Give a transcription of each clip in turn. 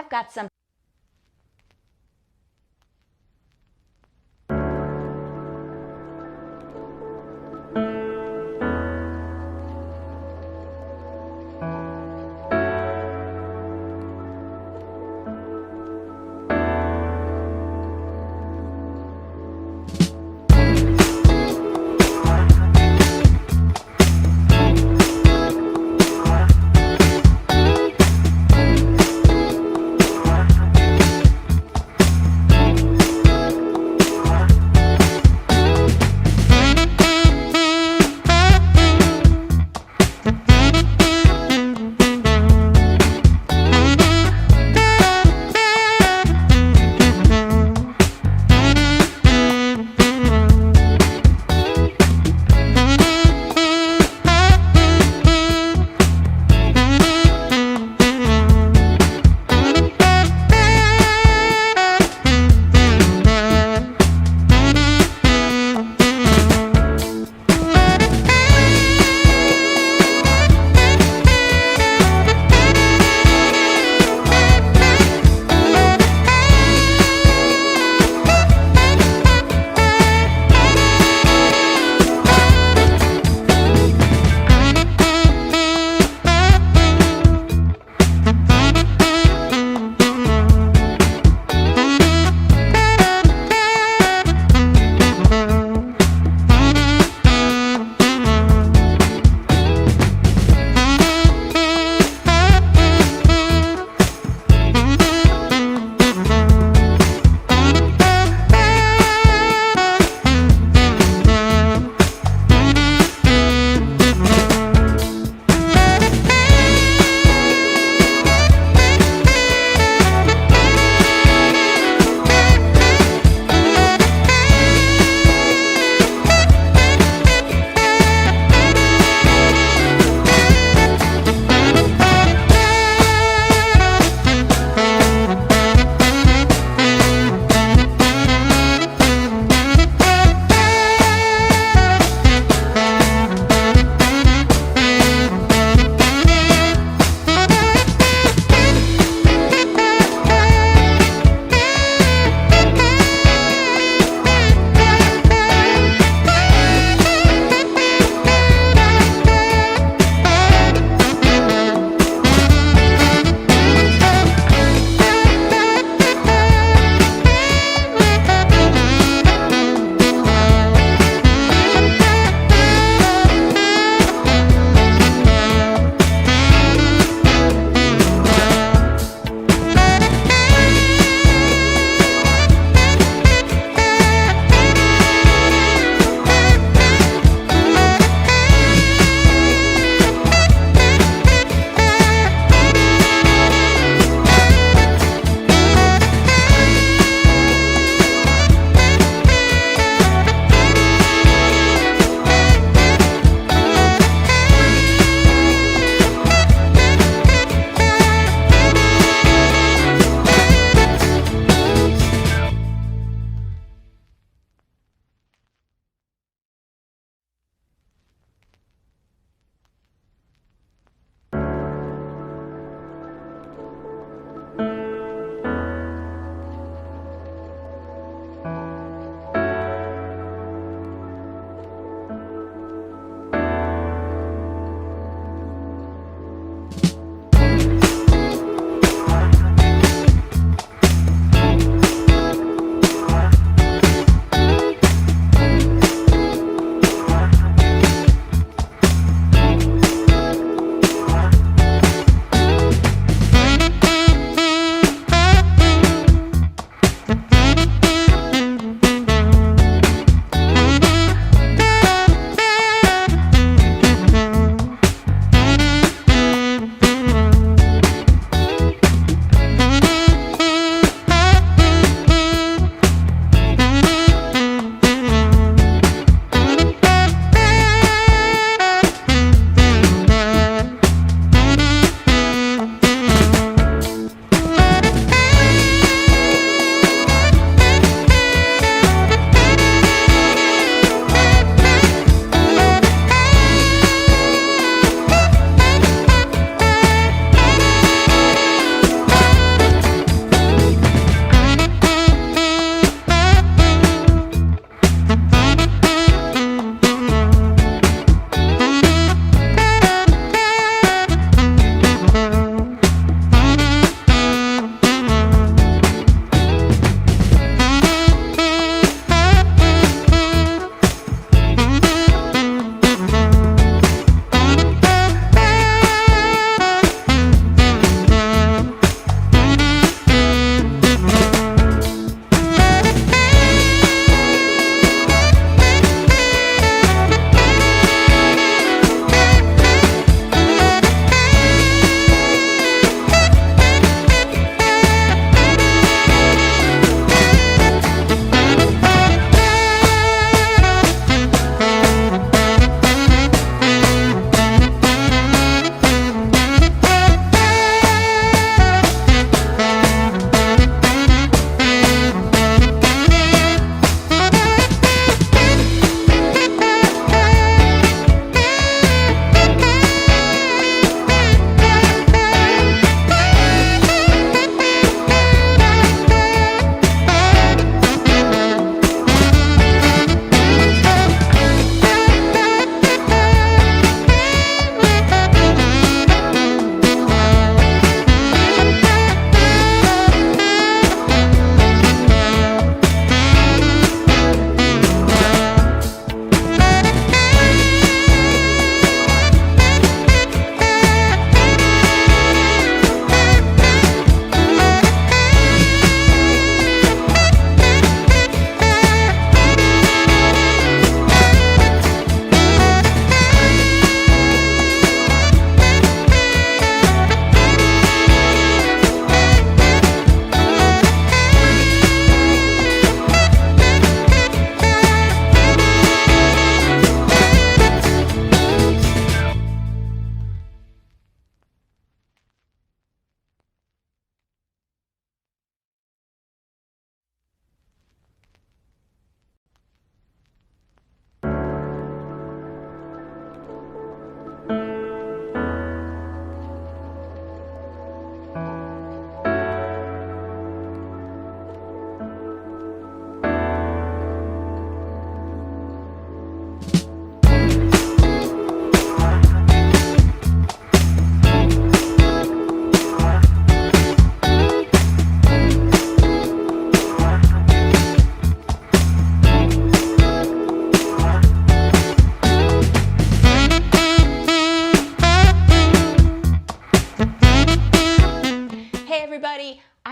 I've got some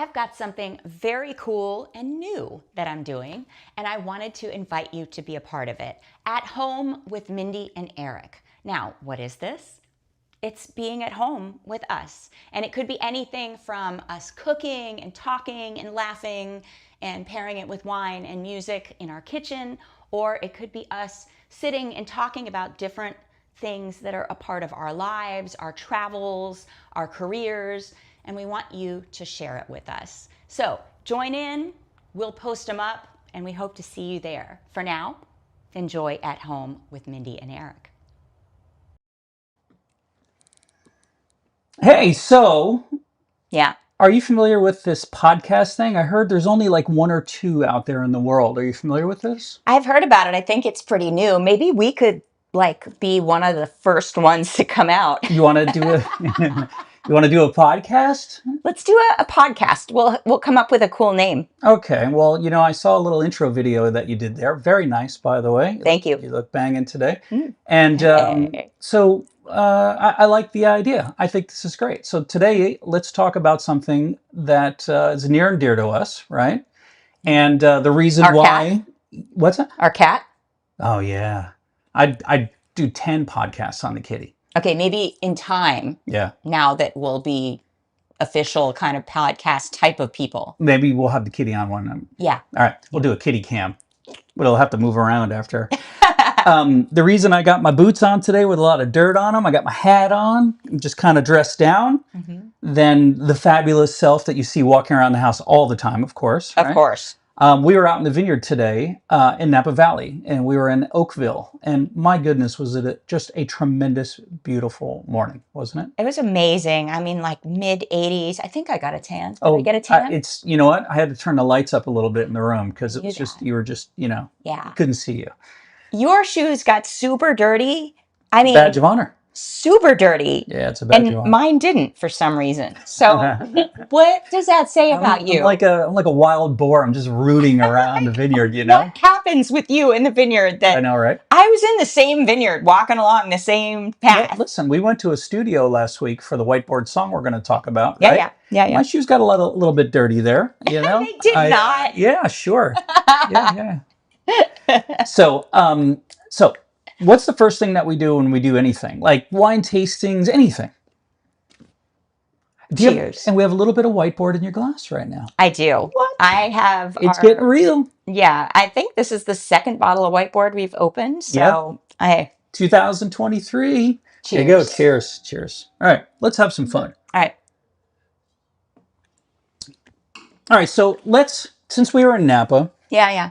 I've got something very cool and new that I'm doing, and I wanted to invite you to be a part of it. At Home with Mindy and Eric. Now, what is this? It's being at home with us. And it could be anything from us cooking and talking and laughing and pairing it with wine and music in our kitchen, or it could be us sitting and talking about different things that are a part of our lives, our travels, our careers, and we want you to share it with us. So join in, we'll post them up, and we hope to see you there. For now, enjoy At Home with Mindy and Eric. Hey, so Yeah. are you familiar with this podcast thing? I heard there's only like one or two out there in the world. Are you familiar with this? I've heard about it. I think it's pretty new. Maybe we could be one of the first ones to come out. You want to do a you want to do a podcast? Let's do a podcast. We'll come up with a cool name. Okay. Well, I saw a little intro video that you did there. Very nice, by the way. Thank you. You look banging today. Mm. And Hey. so I like the idea. I think this is great. So today, let's talk about something that is near and dear to us, right? And the reason Our why. cat. What's that? Our cat? Oh, yeah. I'd do 10 podcasts on the kitty. Okay, maybe in time. Yeah. Now that we'll be official kind of podcast type of people. Maybe we'll have the kitty on one. Yeah. All right. We'll do a kitty cam. But it'll have to move around after. The reason I got my boots on today with a lot of dirt on them, I got my hat on, I'm just kind of dressed down, than the fabulous self that you see walking around the house all the time, of course. Of course. We were out in the vineyard today in Napa Valley, and we were in Oakville. And my goodness, was it just a tremendous, beautiful morning, wasn't it? It was amazing. I mean, like mid 80s. I think I got a tan. Did I get a tan? You know what? I had to turn the lights up a little bit in the room because it was just, you were just, Yeah. couldn't see you. Your shoes got super dirty. I mean, Badge of honor. Super dirty. Yeah, it's a badge of honor. And mine didn't for some reason. So what does that say about you? I'm like a wild boar. I'm just rooting around the vineyard, What happens with you in the vineyard that I know, right? I was in the same vineyard, walking along the same path. Well, listen, we went to a studio last week for the Whiteboard song we're going to talk about. Yeah, right? yeah. My shoes got a little bit dirty there, They did not. Yeah, sure. yeah. So, what's the first thing that we do when we do anything? Like wine tastings, anything. Cheers. And we have a little bit of Whiteboard in your glass right now. I do. What? I have. It's getting real. Yeah, I think this is the second bottle of Whiteboard we've opened. So 2023. Cheers. There you go. Cheers. Cheers. All right, let's have some fun. All right. All right, so since we were in Napa. Yeah.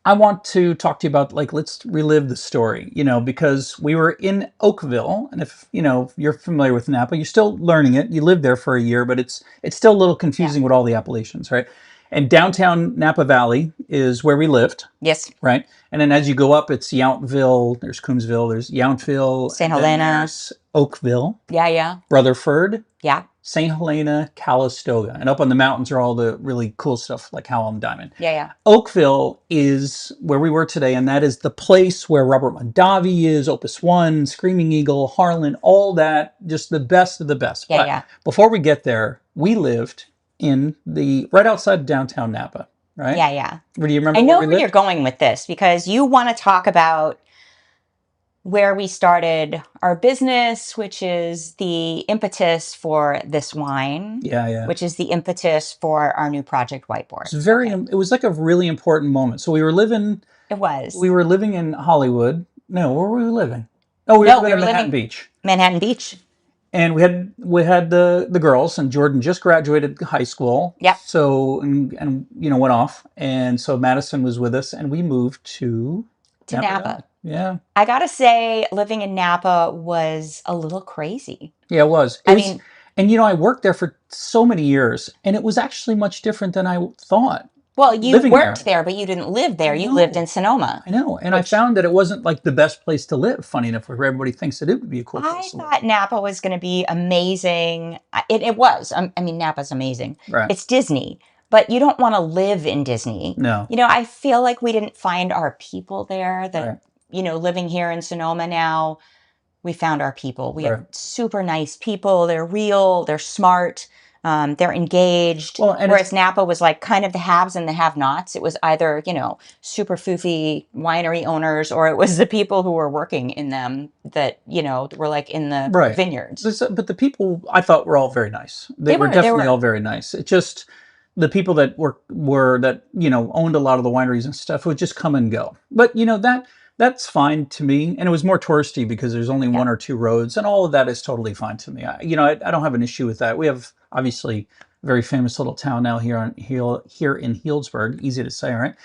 I want to talk to you about, let's relive the story, because we were in Oakville, and if you're familiar with Napa, you're still learning it. You lived there for a year, but it's still a little confusing with all the appellations, right? And downtown Napa Valley is where we lived. Yes. Right? And then as you go up, it's Yountville, there's Coombsville, there's Yountville. St. Helena. Oakville. Yeah. Rutherford. Yeah. St. Helena, Calistoga. And up on the mountains are all the really cool stuff like Hallam Diamond. Yeah. Oakville is where we were today, and that is the place where Robert Mondavi is, Opus One, Screaming Eagle, Harlan, all that, just the best of the best. Yeah. Before we get there, we lived in right outside downtown Napa, right? Yeah. Do you remember? I know where you're going with this because you want to talk about where we started our business, which is the impetus for this wine. Yeah. Which is the impetus for our new project, Whiteboard. It was like a really important moment. So we were living. It was. We were living in Hollywood. No, where were we living? Oh, we were living in Manhattan Beach. Manhattan Beach. And we had the girls, and Jordan just graduated high school. Yep. So and went off, and so Madison was with us, and we moved to Napa. Yeah. I gotta say, living in Napa was a little crazy. Yeah, it was. And I worked there for so many years, and it was actually much different than I thought. Well, you worked there, but you didn't live there. You lived in Sonoma. I know. And I found that it wasn't like the best place to live, funny enough, where everybody thinks that it would be a cool place to live. I thought Napa was going to be amazing. It was. I mean, Napa's amazing. Right. It's Disney, but you don't want to live in Disney. No. I feel like we didn't find our people there. Living here in Sonoma now, we found our people. We have super nice people. They're real. They're smart. They're engaged. Well, and Whereas Napa was like kind of the haves and the have-nots. It was either, super foofy winery owners, or it was the people who were working in them that, were like in the right. vineyards. But the people I thought were all very nice. They They were were, they definitely were, all very nice. It just the people that were that owned a lot of the wineries and stuff would just come and go. But that's fine to me. And it was more touristy because there's only yeah, one or two roads, and all of that is totally fine to me. I don't have an issue with that. We have obviously a very famous little town now here in Healdsburg. Easy to say, right?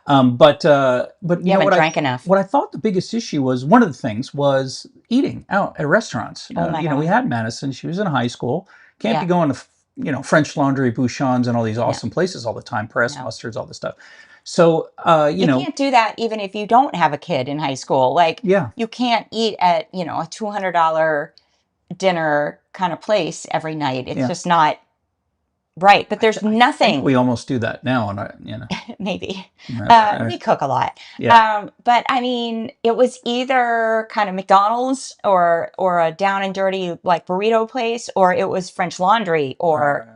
But you haven't drank enough. what I thought the biggest issue was, one of the things was eating out at restaurants. Oh my We God. had Madison. She was in high school. Can't be Yeah, going to French Laundry, Bouchons, and all these no, awesome places all the time. Press no. mustards, all this stuff. So You can't do that even if you don't have a kid in high school. Like, yeah. you can't eat at, a $200 dinner kind of place every night. It's Yeah. just not right. But there's I think nothing. we almost do that now, and Maybe. right. We cook a lot. Yeah. But I mean, it was either kind of McDonald's or a down and dirty like burrito place, or it was French Laundry, or,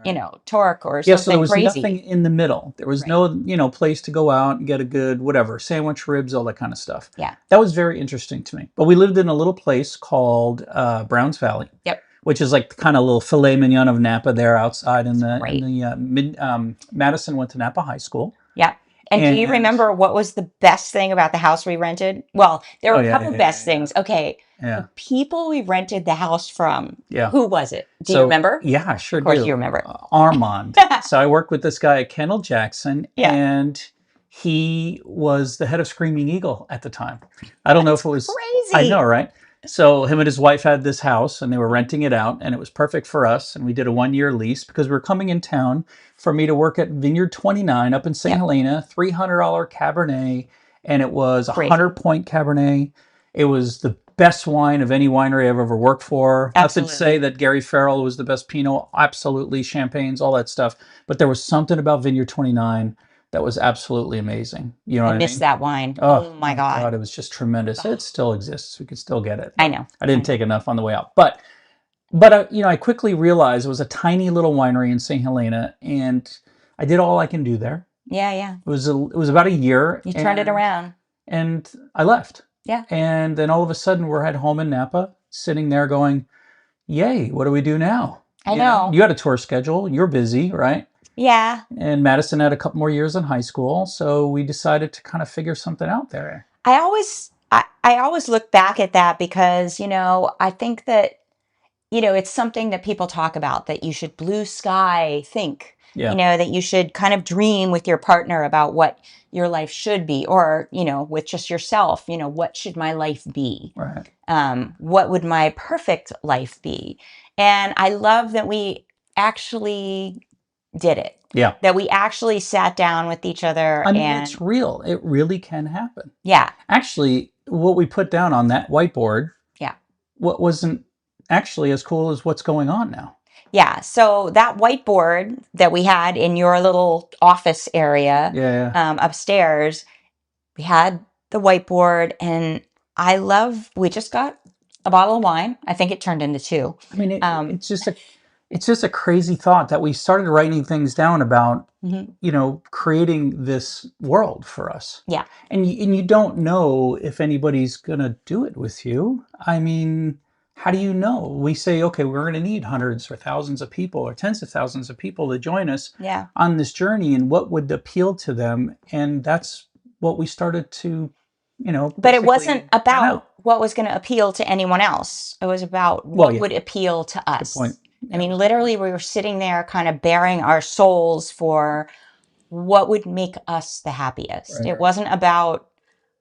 Torque, or Yeah, so there something was crazy. nothing in the middle. There was Right. no, place to go out and get a good whatever, sandwich, ribs, all that kind of stuff. Yeah. That was very interesting to me. But we lived in a little place called Browns Valley. Yep. Which is like kind of a little filet mignon of Napa there outside in Great. the Madison went to Napa High School. Yeah. And do you remember what was the best thing about the house we rented? Well, there were a couple best things. Okay. Yeah. The people we rented the house from. Yeah. Who was it? Do you remember? Yeah, I sure Of course do. you remember. Armand. So I worked with this guy at Kendall Jackson, Yeah. and he was the head of Screaming Eagle at the time. I don't know if it was crazy. I know, right? So him and his wife had this house, and they were renting it out, and it was perfect for us. And we did a 1-year lease because we were coming in town for me to work at Vineyard 29 up in St. Helena, $300 Cabernet, and it was a 100-point Cabernet. It was the best wine of any winery I've ever worked for. Absolutely. Not to say that Gary Farrell was the best Pinot, absolutely, champagnes, all that stuff. But there was something about Vineyard 29 that was absolutely amazing. You know what I mean? I missed that wine. Oh my God. It was just tremendous. It still exists. We could still get it. I know. I didn't take enough on the way out. But I quickly realized it was a tiny little winery in St. Helena, and I did all I can do there. Yeah, yeah. It was about a year. You turned it around. And I left. Yeah. And then all of a sudden we're at home in Napa, sitting there going, yay, what do we do now? I know. You had a tour schedule. You're busy, right? Yeah. And Madison had a couple more years in high school, so we decided to kind of figure something out there. I always look back at that because, I think that, it's something that people talk about, that you should blue sky think, Yeah. that you should kind of dream with your partner about what your life should be, or, with just yourself, what should my life be? Right. What would my perfect life be? And I love that we actually did it. Yeah. That we actually sat down with each other. I mean, and it's real. It really can happen. Yeah. Actually, what we put down on that whiteboard, Yeah. what wasn't actually as cool as what's going on now. Yeah. So that whiteboard that we had in your little office area, Yeah. Upstairs, we had the whiteboard, and we just got a bottle of wine. I think it turned into 2. I mean, it's just a crazy thought that we started writing things down about, creating this world for us. Yeah. And you don't know if anybody's going to do it with you. I mean, how do you know? We say, okay, we're going to need hundreds or thousands of people or tens of thousands of people to join us on this journey, and what would appeal to them. And that's what we started to, But it wasn't about what was going to appeal to anyone else. It was about what would appeal to us. Good point. I mean, literally, we were sitting there kind of bearing our souls for what would make us the happiest. Right. It wasn't about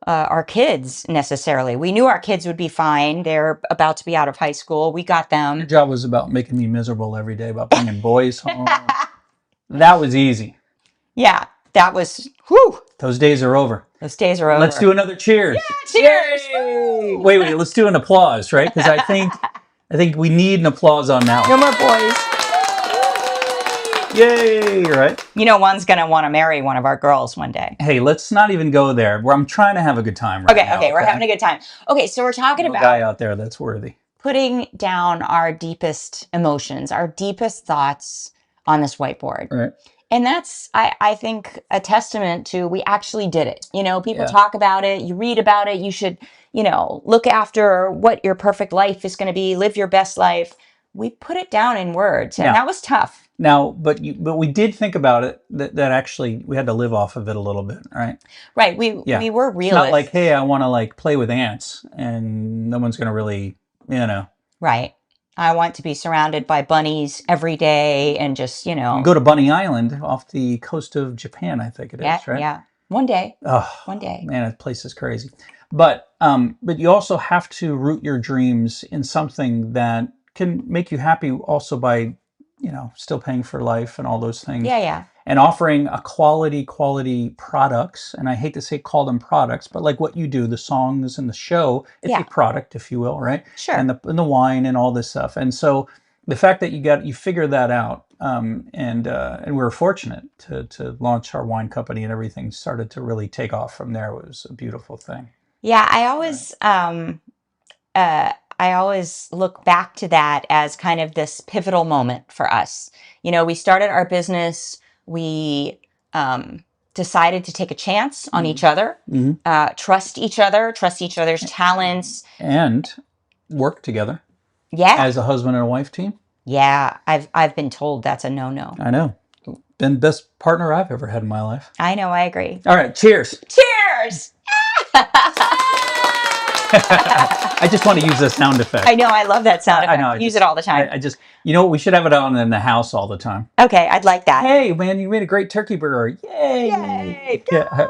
our kids necessarily. We knew our kids would be fine. They're about to be out of high school. We got them. Your job was about making me miserable every day, about bringing boys home. That was easy. Yeah, that was, whew. Those days are over. Those days are over. Let's do another cheers. Yeah, cheers! Yay! Wait, let's do an applause, right? Because I think we need an applause on that No one. more boys. Yay, right? One's going to want to marry one of our girls one day. Hey, let's not even go there. I'm trying to have a good time right now. Okay, we're having a good time. Okay, so we're talking about guy out there that's worthy. Putting down our deepest emotions, our deepest thoughts, on this whiteboard. Right. And that's, I think, a testament to we actually did it. You know, people Yeah. talk about it, you read about it, you should, you know, look after what your perfect life is going to be, live your best life. We put it down in words, and Now- that was tough. Now, but we did think about it, that actually we had to live off of it a little bit, right? Right. We were realists. It's not like, hey, I want to like play with ants and no one's going to really, you know. Right. I want to be surrounded by bunnies every day and just, you know. You go to Bunny Island off the coast of Japan, I think it is, right? Yeah. One day. Oh, One day. Man, that place is crazy. But you also have to root your dreams in something that can make you happy also by, you know, still paying for life and all those things. Yeah. And offering a quality products. And I hate to say call them products, but like what you do, the songs and the show, it's a product, if you will, right? Sure. And the wine and all this stuff. And so the fact that you figured that out, and we were fortunate to launch our wine company, and everything started to really take off from there. It was a beautiful thing. Yeah, I always look back to that as kind of this pivotal moment for us. You know, we started our business, we decided to take a chance on each other, trust each other's talents, and work together. Yeah, as a husband and a wife team. Yeah, I've been told that's a no-no. I know. Been the best partner I've ever had in my life. I know, I agree. All right, cheers. Cheers! I just want to use the sound effect. I know, I love that sound effect. I know. Use it all the time. I just, you know, we should have it on in the house all the time. Okay, I'd like that. Hey, man, you made a great turkey burger. Yay! Yay! Yeah.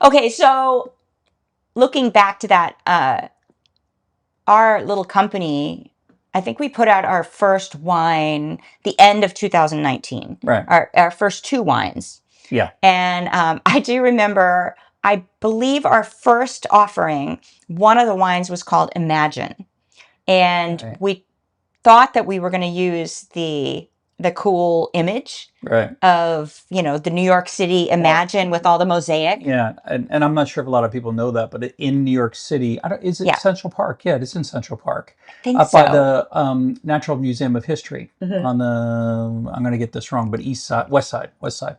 Okay, so looking back to that, our little company, I think we put out our first wine the end of 2019. Right. Our first 2 wines. Yeah. And I do remember, I believe our first offering, one of the wines was called Imagine. And we thought that we were going to use the cool image of, you know, the New York City Imagine with all the mosaic. Yeah, and I'm not sure if a lot of people know that, but in New York City, is it Central Park? Yeah, it is in Central Park. I think up so. by the Natural Museum of History on the, I'm going to get this wrong, but west side.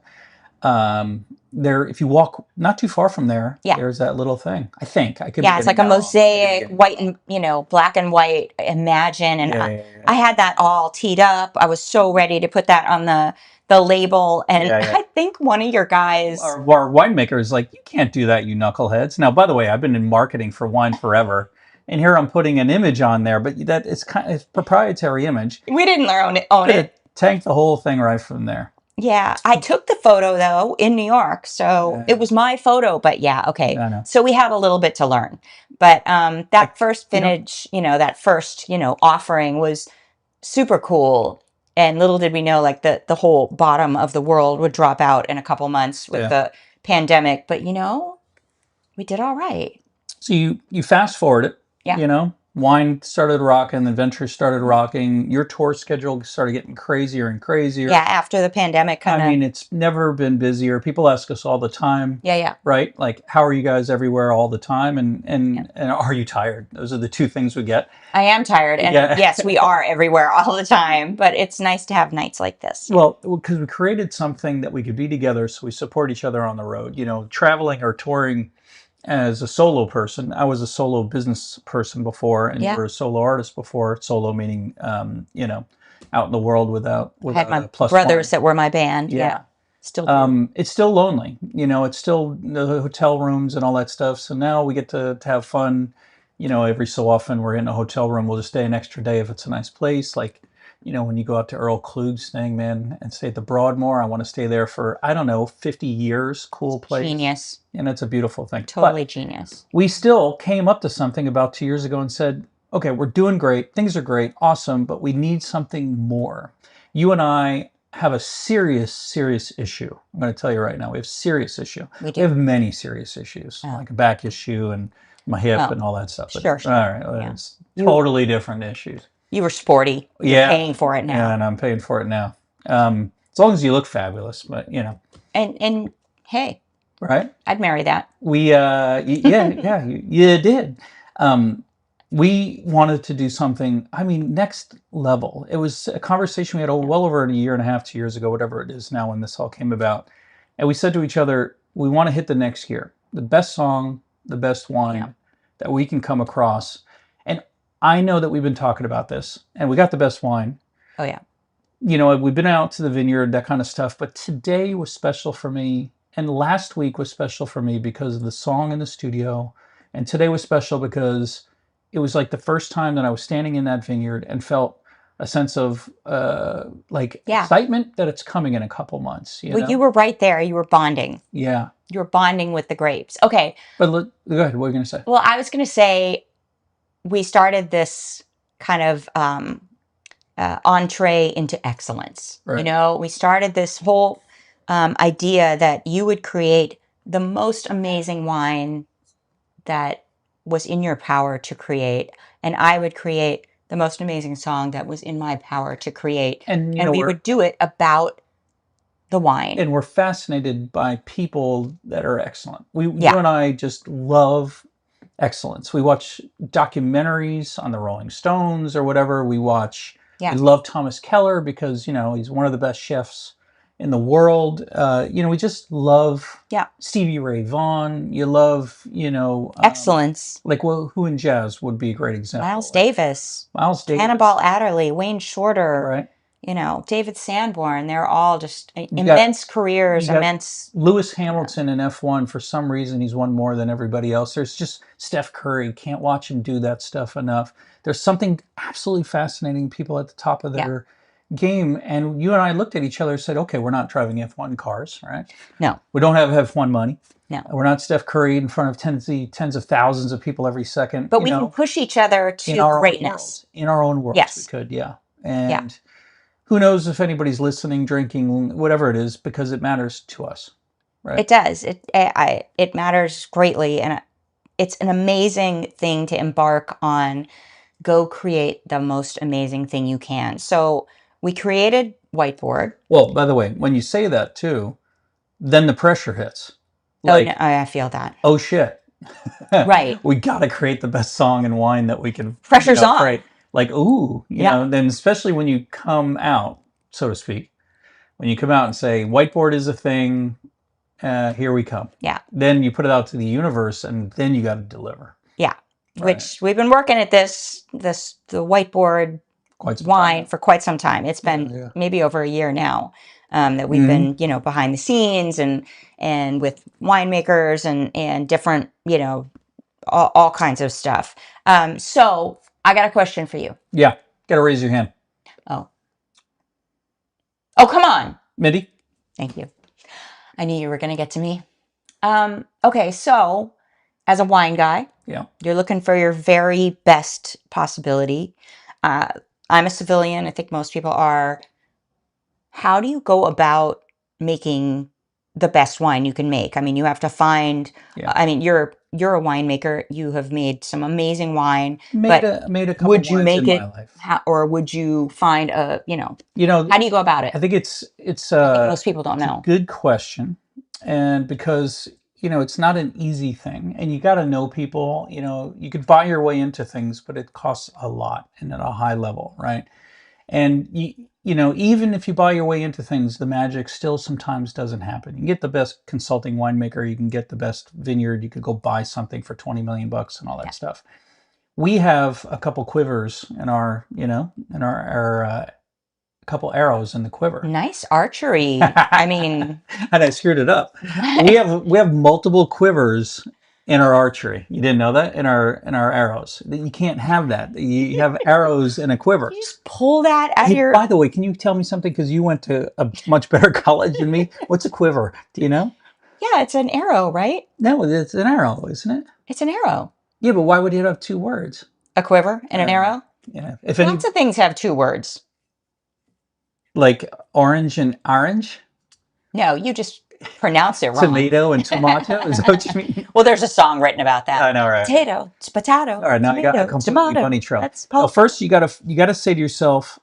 There, if you walk not too far from there, there's that little thing. I think I could. Yeah, it's like a mosaic, white and, you know, black and white Imagine, and I had that all teed up. I was so ready to put that on the label, and I think one of your guys, our winemaker, is like, "You can't do that, you knuckleheads." Now, by the way, I've been in marketing for wine forever. And here I'm putting an image on there, but that it's kind of proprietary image. We didn't own it. Tanked the whole thing right from there. Yeah, I took the photo though in New York, so it was my photo. But okay. So we had a little bit to learn. But that first vintage, that first, offering was super cool. And little did we know, like the whole bottom of the world would drop out in a couple months with the pandemic. But we did all right. So you fast forward it. Wine started rocking, adventure started rocking. Your tour schedule started getting crazier and crazier. Yeah, after the pandemic. I mean, it's never been busier. People ask us all the time. Yeah. Right? Like, how are you guys everywhere all the time? And are you tired? Those are the 2 things we get. I am tired. And yes, we are everywhere all the time. But it's nice to have nights like this. Well, because we created something that we could be together, so we support each other on the road. Traveling or touring as a solo person. I was a solo business person before, and you were a solo artist before. Solo meaning, out in the world without I had my plus brothers that were my band. Yeah. Still do. It's still lonely. It's still the hotel rooms and all that stuff. So now we get to have fun. Every so often we're in a hotel room. We'll just stay an extra day if it's a nice place. Like, when you go out to Earl Klug's thing, man, and stay at the Broadmoor, I want to stay there for, 50 years. Cool place. Genius. And it's a beautiful thing. Totally genius. We still came up to something about 2 years ago and said, okay, we're doing great. Things are great. Awesome. But we need something more. You and I have a serious issue. I'm going to tell you right now, we have a serious issue. We do. We have many serious issues, like a back issue and my hip and all that stuff. But, sure. All right. It's totally different issues. You were sporty. You're paying for it now. Yeah, and I'm paying for it now. As long as you look fabulous, but And hey. Right? I'd marry that. We, you did. we wanted to do something, I mean, next level. It was a conversation we had well over a year and a half, 2 years ago, whatever it is now when this all came about. And we said to each other, we want to hit the next gear. The best song, the best wine that we can come across. And I know that we've been talking about this, and we got the best wine. Oh, yeah. You know, we've been out to the vineyard, that kind of stuff. But today was special for me. And last week was special for me because of the song in the studio. And today was special because it was like the first time that I was standing in that vineyard and felt a sense of excitement that it's coming in a couple months. Well, you were right there. You were bonding. Yeah. You were bonding with the grapes. Okay. But go ahead. What are you going to say? Well, I was going to say we started this kind of entree into excellence. Right. You know, we started this whole idea that you would create the most amazing wine that was in your power to create, and I would create the most amazing song that was in my power to create, and we would do it about the wine. And we're fascinated by people that are excellent. You and I just love excellence. We watch documentaries on the Rolling Stones or whatever. We love Thomas Keller because, he's one of the best chefs in the world. We just love Stevie Ray Vaughan. You love, excellence. Like who in jazz would be a great example? Miles Davis. Cannonball Adderley, Wayne Shorter. Right. David Sanborn. They're all just immense careers, immense. Lewis Hamilton in F1, for some reason, he's won more than everybody else. There's just Steph Curry. Can't watch him do that stuff enough. There's something absolutely fascinating, people at the top of their game. And you and I looked at each other and said, okay, we're not driving F1 cars, right? No. We don't have F1 money. No. We're not Steph Curry in front of tens of thousands of people every second. But we can push each other to greatness. In our own world. Yes. We could, And who knows if anybody's listening, drinking, whatever it is, because it matters to us, right? It does. It matters greatly, and it's an amazing thing to embark on. Go create the most amazing thing you can. So we created Whiteboard. Well, by the way, when you say that too, then the pressure hits. Like, I feel that. Oh shit! Right. We got to create the best song and wine that we can. Pressure's on. Create. Like, ooh, you know, then especially when you come out, so to speak, when you come out and say, Whiteboard is a thing, here we come. Yeah. Then you put it out to the universe and then you got to deliver. Yeah. Right. Which we've been working at the Whiteboard wine for quite some time. It's been maybe over a year now that we've been, behind the scenes and with winemakers and different, all kinds of stuff. So I got a question for you. Yeah. Got to raise your hand. Oh, come on. Mindi. Thank you. I knew you were going to get to me. Okay. So as a wine guy, you're looking for your very best possibility. I'm a civilian. I think most people are. How do you go about making the best wine you can make? I mean, you have to find, you're a winemaker. You have made some amazing wine. Made a couple would you make it, my life. or would you find how do you go about it? I think I think most people don't know. Good question. And because, it's not an easy thing and you got to know people, you could buy your way into things, but it costs a lot and at a high level. Right. And even if you buy your way into things, the magic still sometimes doesn't happen. You can get the best consulting winemaker, you can get the best vineyard, you could go buy something for $20 million and all that stuff. We have a couple quivers in our, couple arrows in the quiver. Nice archery. I mean, and I screwed it up. We have multiple quivers in our archery. You didn't know that? In our arrows. You can't have that. You have arrows in a quiver. You just pull that out of your... By the way, can you tell me something? Because you went to a much better college than me. What's a quiver? Do you know? Yeah, it's an arrow, right? No, it's an arrow, isn't it? It's an arrow. Yeah, but why would it have two words? A quiver and an arrow? Yeah. Lots of things have two words. Like orange and orange? No, you just pronounce it wrong. Tomato and tomato? Is that what you mean? Well, there's a song written about that. I know, right? Potato, it's potato. All right, now tomato, I got a completely bunny trail. Well, first, you gotta say to yourself,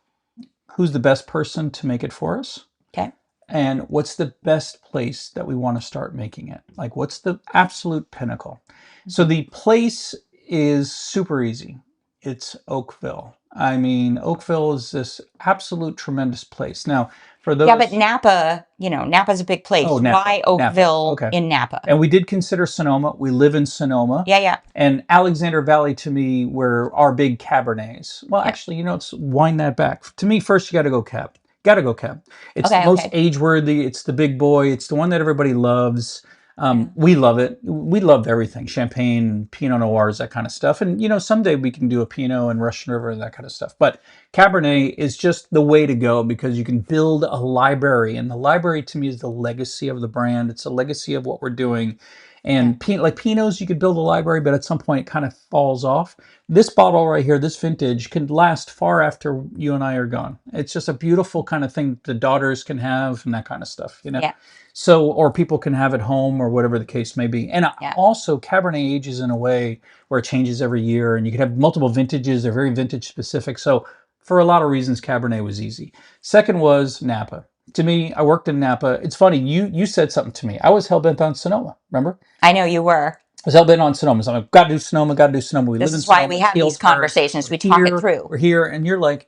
who's the best person to make it for us? Okay. And what's the best place that we want to start making it? Like, what's the absolute pinnacle? So the place is super easy. it's Oakville. I mean, Oakville is this absolute tremendous place. Now, for Yeah, but those, Napa, Napa's a big oh, place. Napa, Why Napa. Oakville Okay. in Napa? And we did consider Sonoma. We live in Sonoma. Yeah, yeah, And Alexander Valley to me were our big Cabernets. Well, yeah. actually, let's wind that back. To me, first you got to go Cab. Got to go Cab. It's the Okay, most okay. age-worthy. It's the big boy. It's the one that everybody loves. Yeah, We love it. We love everything. Champagne, Pinot Noirs, that kind of stuff. And, someday we can do a Pinot and Russian River and that kind of stuff. But Cabernet is just the way to go because you can build a library. And the library to me is the legacy of the brand. It's a legacy of what we're doing. yeah, And like Pinots, you could build a library, but at some point it kind of falls off. This bottle right here, this vintage, can last far after you and I are gone. It's just a beautiful kind of thing the daughters can have and that kind of stuff. yeah, So, or people can have at home or whatever the case may be. And yeah. also, Cabernet ages in a way where it changes every year, and you can have multiple vintages. They're very vintage specific. So, for a lot of reasons, Cabernet was easy. Second was Napa. To me, I worked in Napa. It's funny, you said something to me. I was hell-bent on Sonoma, remember? I know you were. I was hell-bent on Sonoma. So I'm like, gotta do Sonoma, gotta do Sonoma. We This live in is why Sonoma, we it's have these Healdsburg. conversations. We're We talk it here, through. we're here. And you're like,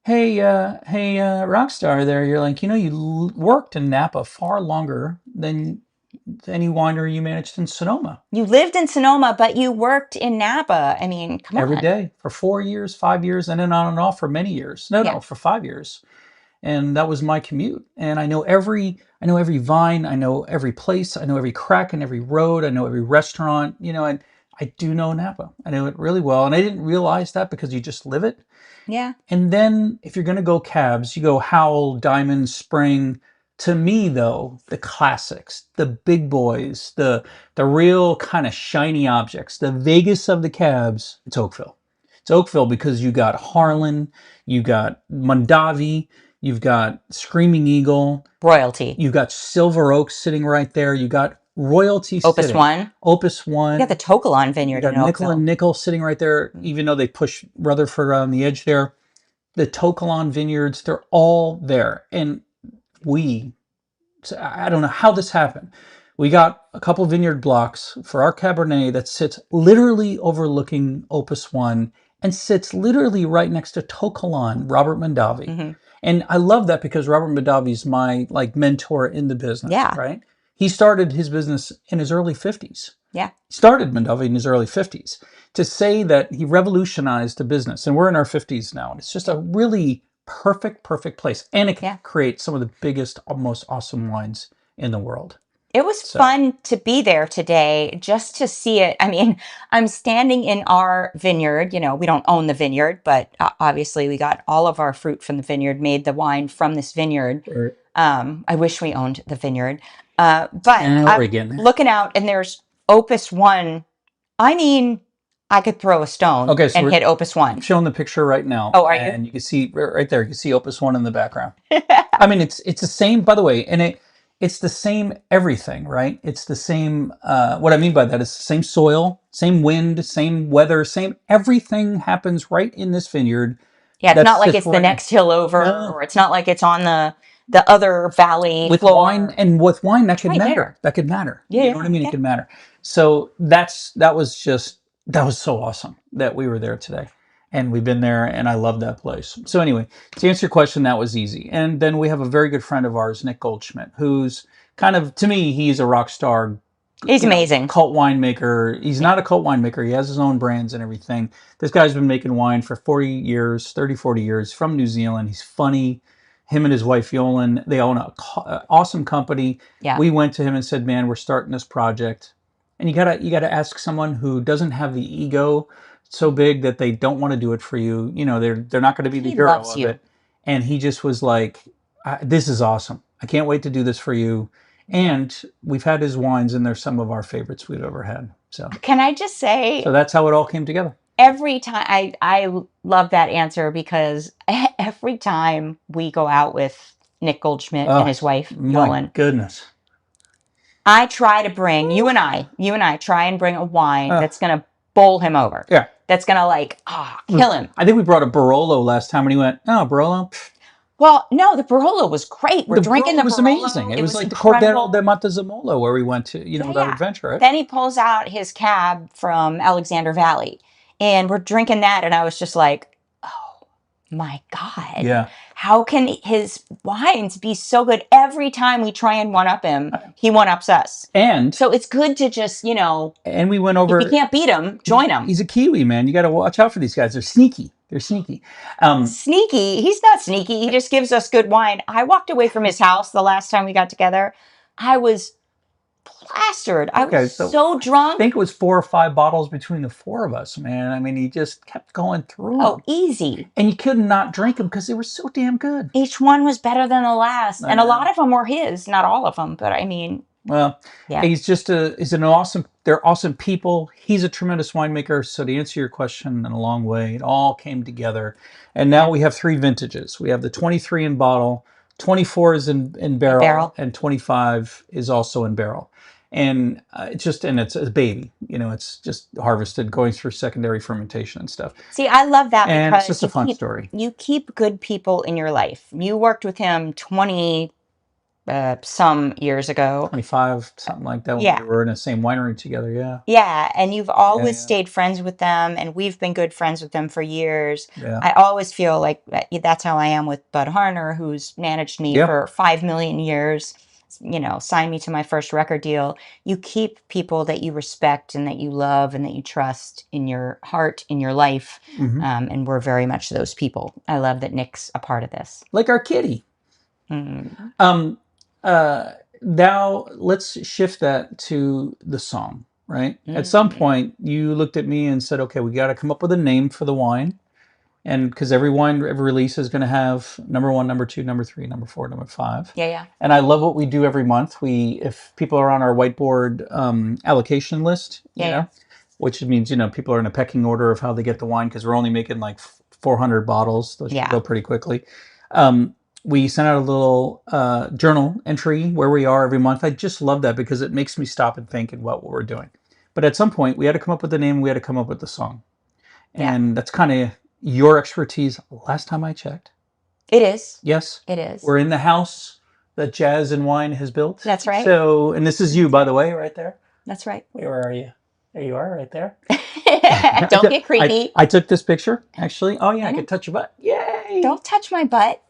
hey, Rockstar there, you're like, you worked in Napa far longer than any winery you managed in Sonoma. You lived in Sonoma, but you worked in Napa. I mean, come Every on. day for 4 years, 5 years, and then on and off for many years. No, Yeah. for 5 years. And that was my commute. And I know every vine, I know every place, I know every crack in every road, I know every restaurant, and I do know Napa. I know it really well. And I didn't realize that because you just live it. Yeah. And then if you're going to go cabs, you go Howell, Diamond, Spring. To me, though, the classics, the big boys, the real kind of shiny objects, the Vegas of the cabs, it's Oakville. It's Oakville because you got Harlan, you got Mondavi, you've got Screaming Eagle, Royalty. you've got Silver Oak sitting right there, you got Royalty Opus sitting. One. Opus One. You got the Tokalon You Vineyard got in Nickel Oakville. and Nickel sitting right there, even though they push Rutherford on the edge there. The Tokalon vineyards, they're all there. And I don't know how this happened. We got a couple vineyard blocks for our Cabernet that sits literally overlooking Opus One and sits literally right next to Tokalon, Robert Mondavi. Mm-hmm. And I love that because Robert Mondavi is my mentor in the business, Yeah. right? He started his business in his early 50s. Yeah. He started Mondavi in his early 50s. To say that he revolutionized the business, and we're in our 50s now, and it's just a really perfect place. And it can create some of the biggest, most awesome wines in the world. It was fun to be there today just to see it. I mean, I'm standing in our vineyard. We don't own the vineyard, but obviously we got all of our fruit from the vineyard, made the wine from this vineyard. Right. I wish we owned the vineyard. But I'm looking out and there's Opus One. I mean, I could throw a stone and hit Opus One. I'm showing the picture right now. Oh, are you? And you can see right there, you can see Opus One in the background. I mean, it's the same, by the way, and it's the same everything, right? It's the same, what I mean by that is the same soil, same wind, same weather, same everything happens right in this vineyard. Yeah, it's not like it's the next hill over, or it's not like it's on the other valley with floor. wine. And with wine, that could matter. That could matter. Yeah, you know what I mean? Yeah. It could matter. So that was so awesome that we were there today. And we've been there, and I love that place. So anyway, to answer your question, that was easy. And then we have a very good friend of ours, Nick Goldschmidt, who's kind of, to me, he's a rock star. He's amazing. Cult winemaker. He's not a cult winemaker. He has his own brands and everything. This guy's been making wine for 40 years from New Zealand. He's funny. Him and his wife, Yolan, they own an awesome company. Yeah. We went to him and said, man, we're starting this project. And you gotta ask someone who doesn't have the ego so big that they don't want to do it for you. They're not going to be the hero of it. And he just was like, this is awesome. I can't wait to do this for you. And we've had his wines, and they're some of our favorites we've ever had. So can I just say? So that's how it all came together. Every time, I love that answer because every time we go out with Nick Goldschmidt and his wife, Yolan. My goodness. I try to bring, you and I try and bring a wine that's going to bowl him over. Yeah. That's going to kill him. I think we brought a Barolo last time, and he went, oh, Barolo? Well, no, the Barolo was great. We're drinking the Barolo. It was amazing. It was like the Cordero de Montezemolo where we went to, with our adventure, right? Then he pulls out his cab from Alexander Valley. And we're drinking that, and I was just like, oh my God. Yeah. How can his wines be so good? Every time we try and one-up him, he one-ups us. And So it's good to just, you know, and we went if you over. can't beat him, join him. He's a Kiwi, man. You got to watch out for these guys. They're sneaky. They're sneaky. Sneaky. He's not sneaky. He just gives us good wine. I walked away from his house the last time we got together. I was plastered. I was so I drunk. think it was 4 or 5 bottles between the 4 of us, man. I mean, he just kept going through Oh, them. easy. And you could not drink them because they were so damn good. Each one was better than the last. And a lot of them were his. Not all of them, but I mean. Well, yeah. They're awesome people. He's a tremendous winemaker. So to answer your question in a long way, it all came together. And now we have 3 vintages. We have the 23 in bottle, 24 is in barrel, and 25 is also in barrel. And it's a baby, you know, it's just harvested, going through secondary fermentation and stuff. See, I love that And because it's just a fun story. You keep good people in your life. You worked with him 20 some years ago. 25, something like that. When we were in the same winery together. Yeah. Yeah. And you've always stayed friends with them, and we've been good friends with them for years. Yeah. I always feel like that's how I am with Bud Harner, who's managed me for 5 million years, you know, signed me to my first record deal. You keep people that you respect and that you love and that you trust in your heart, in your life. And we're very much those people. I love that Nick's a part of this. Like our kitty. Now let's shift that to the song, right? At some point you looked at me and said, okay, we got to come up with a name for the wine. And because every release is going to have number 1, number 2, number 3, number 4, number 5. Yeah. And I love what we do every month. If people are on our Whiteboard allocation list, you know, which means, you know, people are in a pecking order of how they get the wine, because we're only making like 400 bottles. Those should go pretty quickly. We send out a little journal entry where we are every month. I just love that because it makes me stop and think about what we're doing. But at some point, we had to come up with the name. We had to come up with the song. And that's kind of your expertise. Last time I checked. It is. Yes. It is. We're in the house that Jazz and Wine has built. That's right. So, and this is you, by the way, right there. That's right. Where are you? There you are, right there. Don't get creepy. I took this picture, actually. Oh, yeah, I could touch your butt. Yay! Don't touch my butt.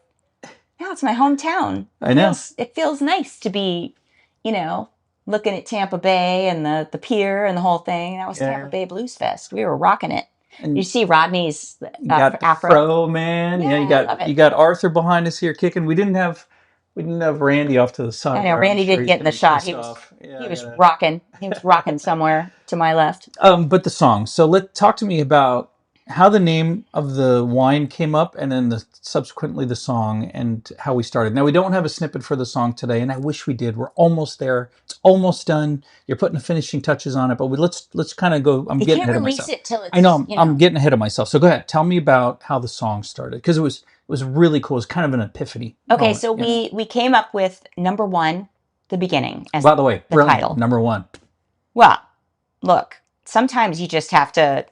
No, it's my hometown. I know. It feels nice to be, you know, looking at Tampa Bay and the pier and the whole thing. That was Tampa Bay Blues Fest. We were rocking it. And you see Rodney's got the afro. Fro, man. Yeah, you got Arthur behind us here kicking. We didn't have Randy off to the side. I know Randy did get in the shot. He was rocking. He was rocking somewhere to my left. But the song. So talk to me about how the name of the wine came up, and then subsequently the song, and how we started. Now, we don't have a snippet for the song today, and I wish we did. We're almost there. It's almost done. You're putting the finishing touches on it, but let's kind of go. I'm getting ahead of myself. It till it's, I know I'm getting ahead of myself. So go ahead. Tell me about how the song started, because it was really cool. It was kind of an epiphany. Okay, so we came up with number 1, the beginning, as by the way, the title. Number 1. Well, look, sometimes you just have to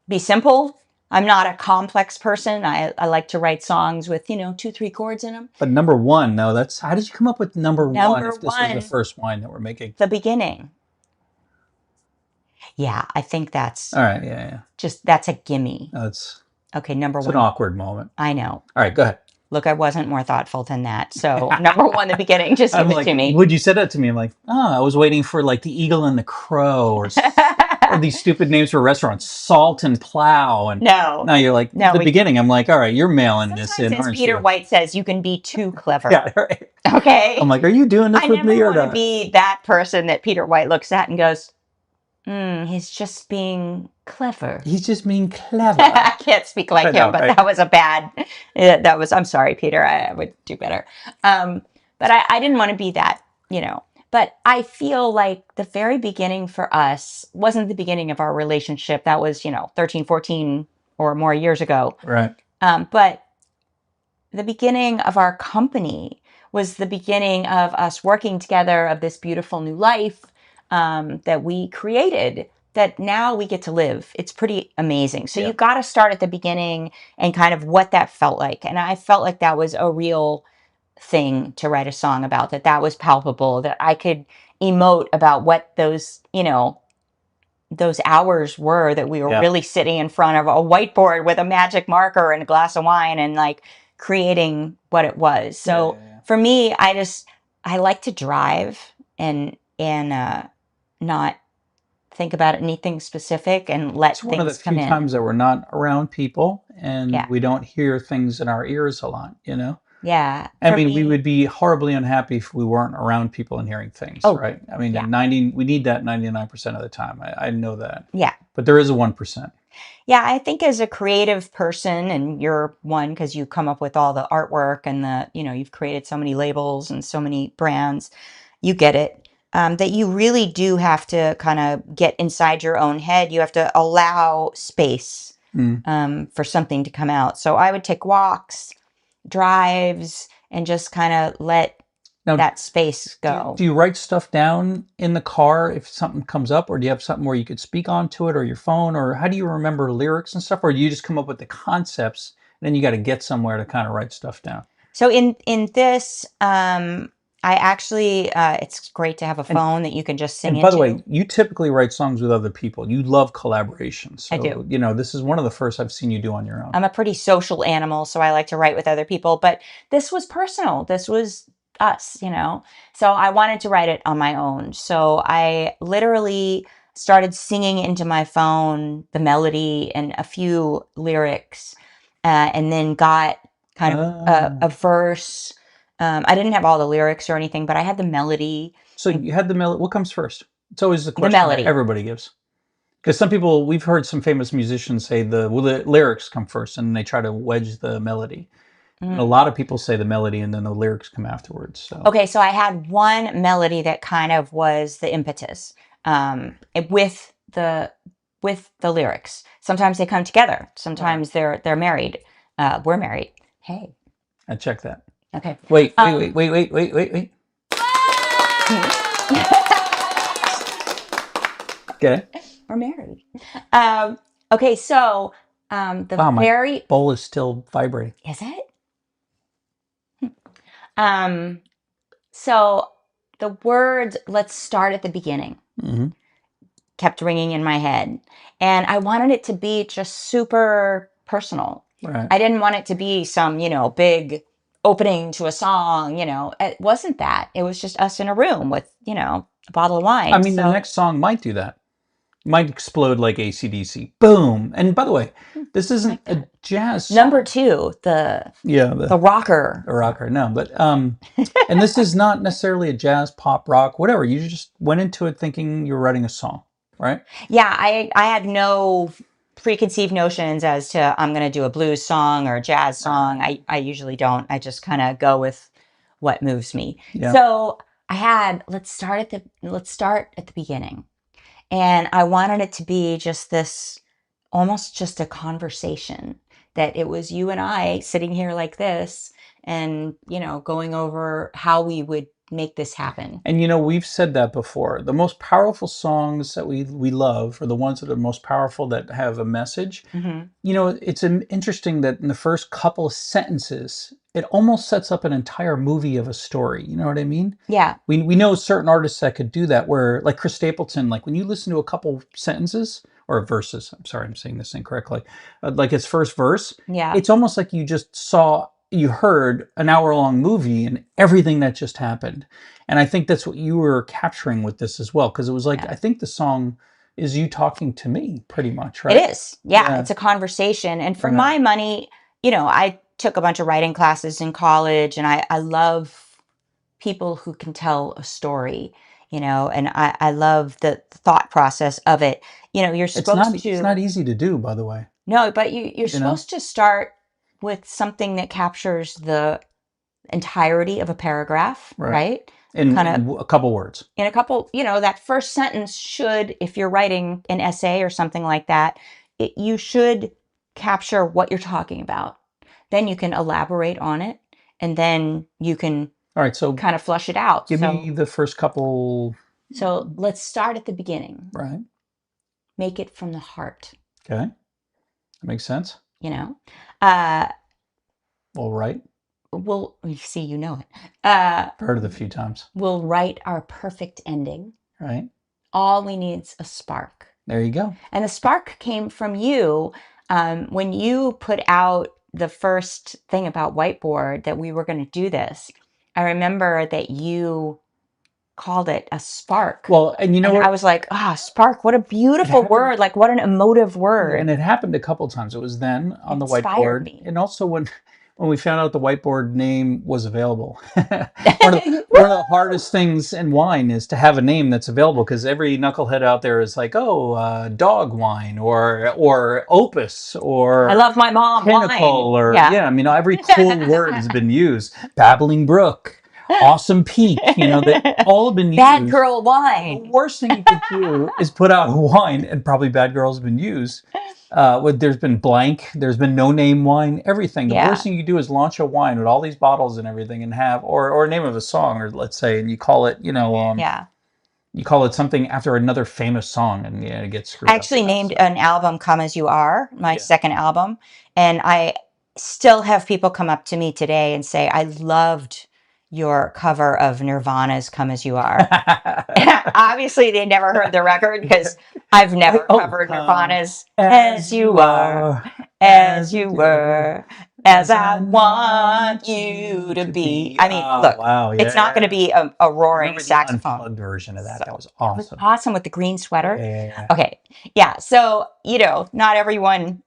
be simple. I'm not a complex person. I like to write songs with, 2-3 chords in them. But number 1, no, how did you come up with number 1 if this was the one, first wine that we're making? The beginning. Yeah, I think that's... All right, yeah. That's a gimme. Okay, number 1. It's an awkward moment. I know. All right, go ahead. Look, I wasn't more thoughtful than that. So number 1, the beginning, just give it to me. When you said that to me, I'm like, I was waiting for like the Eagle and the Crow, or these stupid names for restaurants, Salt and Plow. And no, you're like, the beginning. I'm like, all right, you're mailing this in, aren't you? Peter White says, you can be too clever. Yeah, right. Okay. I'm like, are you doing this with me or not? I never want to be that person that Peter White looks at and goes, he's just being clever. He's just being clever. I can't speak like him, but that was a bad, I'm sorry, Peter, I would do better. But I didn't want to be that, But I feel like the very beginning for us wasn't the beginning of our relationship. That was, 13, 14 or more years ago. Right. But the beginning of our company was the beginning of us working together, of this beautiful new life that we created, that now we get to live. It's pretty amazing. So you've got to start at the beginning and kind of what that felt like. And I felt like that was a real thing to write a song about, that was palpable, that I could emote about what those, those hours were that we were Yeah. really sitting in front of a whiteboard with a magic marker and a glass of wine and like creating what it was. Yeah, So yeah, yeah. for me, I like to drive and not think about anything specific and It's let one of the things come few in. times that we're not around people and Yeah. we don't hear things in our ears a lot, you know? Yeah. I For mean, we me, would be horribly unhappy if we weren't around people and hearing things, oh, right? I mean, yeah. in 90, we need that 99% of the time. I know that. Yeah. But there is a 1%. Yeah, I think as a creative person, and you're one because you come up with all the artwork and you've created so many labels and so many brands, you get it. That you really do have to kind of get inside your own head. You have to allow space Mm. for something to come out. So I would take walks, drives, and just kind of let Now, that space do go. you write stuff down in the car if something comes up, or do you have something where you could speak onto it, or your phone, or how do you remember lyrics and stuff, or do you just come up with the concepts and then you got to get somewhere to kind of write stuff down? So in this, I actually, it's great to have a And phone that you can just sing and by the way, into. you typically write songs with other people. You love collaboration, I do. so this is one of the first I've seen you do on your own. I'm a pretty social animal, so I like to write with other people, but this was personal. This was us. So I wanted to write it on my own. So I literally started singing into my phone the melody and a few lyrics, and then got kind of a Oh. verse. I didn't have all the lyrics or anything, but I had the melody So and you had the melody. What comes first? It's always the the question that melody. everybody gives. Because some people, we've heard some famous musicians say the lyrics come first and they try to wedge the melody. And a Mm. lot of people say the melody and then the lyrics come afterwards. So, Okay, so I had one melody that kind of was the impetus with the lyrics. Sometimes they come together. right. Sometimes they're married. We're married. Hey, I check that. okay. Wait, wait, wait, Um, wait, wait, wait, wait, wait. Okay. we're married. Okay, so the Wow, my very bowl is still vibrating. is it? Um, so the words. Let's start at the beginning. Hmm. Kept ringing in my head. And I wanted it to be just super personal. Right. I didn't want it to be some, big opening to a song. It wasn't that. It was just us in a room with, a bottle of I wine. mean, the So, next song might do that. Might explode like AC/DC. Boom. And by the way, this isn't like a that. jazz Number song. two, the Yeah, the rocker. a rocker. No, but and this is not necessarily a jazz, pop, rock, whatever. You just went into it thinking you were writing a song, right? Yeah, I had no preconceived notions as to I'm going to do a blues song or a jazz song. Right. I usually don't. I just kind of go with what moves me. Yeah. So I had let's start at the beginning, and I wanted it to be just this almost just a conversation, that it was you and I sitting here like this and going over how we would make this happen. And we've said that before. The most powerful songs that we love are the ones that are most powerful that have a message. Hmm. It's interesting that in the first couple of sentences, it almost sets up an entire movie of a story. You know what I mean? Yeah. We know certain artists that could do that, where like Chris Stapleton, like when you listen to a couple sentences or verses, I'm sorry, I'm saying this incorrectly, like his first verse, Yeah. it's almost like you heard an hour-long movie and everything that just happened. And I think that's what you were capturing with this as well, because it was like, Yeah. I think the song is you talking to me pretty much, It right? is. Yeah, Yeah. it's a conversation. And for Right. my money, I took a bunch of writing classes in college, and I love people who can tell a story, and I love the thought process of it. You're supposed It's not to, easy to do, by the way, no, but you're you know? supposed to start with something that captures the entirety of a paragraph, Right. right? In, Kind of in a couple words. in a couple, that first sentence should, if you're writing an essay or something like that, you should capture what you're talking about. Then you can elaborate on it, and then you can All right, so kind of flush it out. give So, me the first couple. so let's start at the beginning. Right. Make it from the heart. Okay. That makes sense. You know, uh, All right. you see, it. Heard it a few times. We'll write our perfect ending. Right. All we need's a spark. There you go. And the spark came from you when you put out the first thing about Whiteboard that we were going to do this. I remember that you called it a spark. Well, and you know And I what? was like, ah, spark, what a It beautiful happened, word. Like, what an emotive and word. it happened a couple times. It was then It on the inspired whiteboard, me. and also when we found out the whiteboard name was available. One of the hardest things in wine is to have a name that's available, because every knucklehead out there is like, oh, dog wine, or opus, I or love my mom, wine. pinnacle, or Yeah. yeah, I mean, every cool word has been used. Babbling brook, awesome peak, they all have been Bad used. girl The wine. worst thing you could do is put out a wine, and probably Bad Girl's been used. There's been blank, there's been no name wine, everything. The worst Yeah. thing you do is launch a wine with all these bottles and everything, and have, or a name of a song, or let's say, and you call it, Yeah. you call it something after another famous song, and yeah, it gets I screwed up. actually named an album Come As You Are, my Yeah. second album. And I still have people come up to me today and say, I loved your cover of Nirvana's Come As You Are. Obviously, they never heard the record because I've never covered Come Nirvana's as As You you Are, are, As You Were, As as I I want want you you to to be. be. I mean, Oh, look, wow. it's not going to Yeah. be a I roaring remember the saxophone. unplugged version of that. That So was it was awesome. awesome with the green Yeah, sweater. yeah, yeah. Okay. Yeah. So, not everyone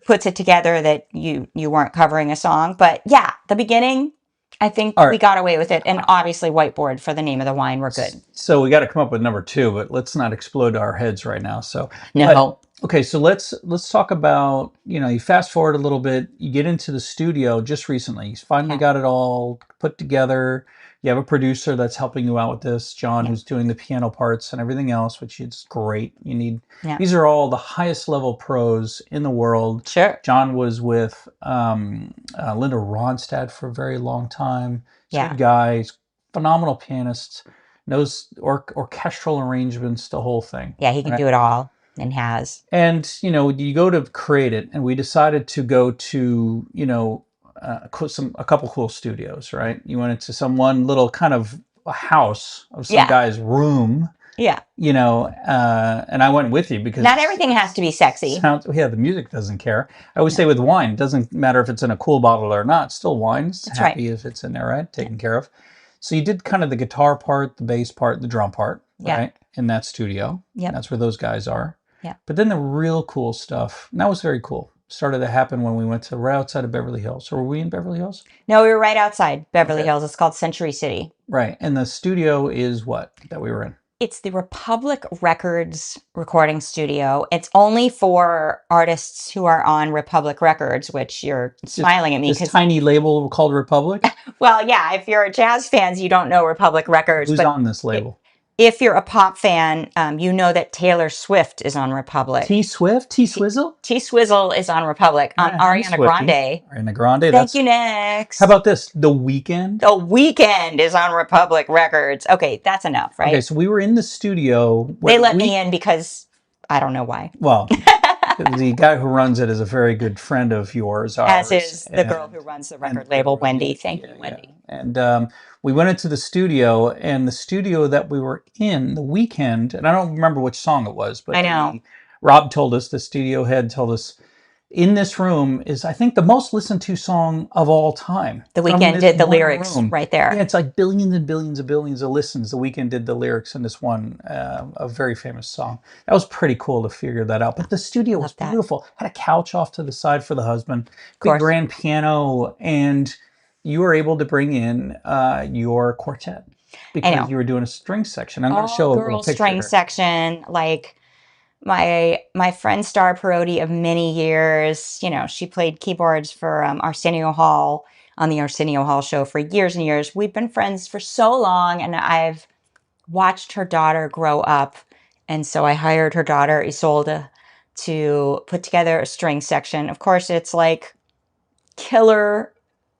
puts it together that you weren't covering a song. But yeah, the beginning, I think All we right. got away with it. And obviously Whiteboard for the name of the wine, we're good. So we got to come up with number two, but let's not explode our heads right now. So, but No. okay, so let's talk about, you fast forward a little bit, you get into the studio just recently. You finally Yeah. got it all put together. You have a producer that's helping you out with this, John, Yeah. who's doing the piano parts and everything else, which is great. Yeah. These are all the highest level pros in the world. Sure. John was with Linda Ronstadt for a very long time. He's a Yeah. good guy. He's a phenomenal pianist, knows orchestral arrangements, the whole thing. Yeah, he can Right? do it all and has. And you go to create it, and we decided to go to a couple cool studios. Right? You went into some one little kind of a house of some Yeah. guy's room. Yeah. And I went with you because Not everything has to be sexy. the music doesn't care. I always say with wine, it doesn't matter if it's in a cool bottle or not. It's still wine. It's That's happy right. if it's in there, right? Taken care of. So you did kind of the guitar part, the bass part, the drum part, Yeah. right? In that studio. Yep. That's where those guys are. Yeah. But then the real cool stuff, and that was very cool, started to happen when we went to right outside of Beverly Hills. So were we in Beverly Hills? No, we were right outside Beverly Okay. Hills. It's called Century City. Right. And the studio is what that we were in? It's the Republic Records recording studio. It's only for artists who are on Republic Records, which you're smiling at me This because, tiny label called Republic? well, yeah, if you're a jazz fan, you don't know Republic Records. Who's But on this label? if you're a pop fan, you know that Taylor Swift is on Republic. T Swift? T Swizzle? T Swizzle is on Republic. Yeah, Ariana Grande. Ariana Grande. Thank you, next. How about this? The Weeknd? The Weeknd is on Republic Records. Okay, that's enough, right? Okay, so we were in the studio. They let me in because I don't know why. Well, the guy who runs it is a very good friend of yours. As is the girl who runs the record label, Wendy. Thank you, Wendy. And we went into the studio, and the studio that we were in, the Weeknd, and I don't remember which song it was, but I know. Rob told us, the studio head told us, in this room is, I think, the most listened to song of all time. The From Weeknd this did the one lyrics room. right there. Yeah, it's like billions and billions and billions of listens. The Weeknd did the lyrics in this one, a very famous song. That was pretty cool to figure that out. But the studio was beautiful. Had a couch off to the side for the husband, big grand piano, and you were able to bring in your quartet because you were doing a string section. I'm going to show a little picture. String section, like my friend Star Parodi of many years. She played keyboards for Arsenio Hall on the Arsenio Hall show for years and years. We've been friends for so long, and I've watched her daughter grow up, and so I hired her daughter Isolde to put together a string section. Of course, it's like killer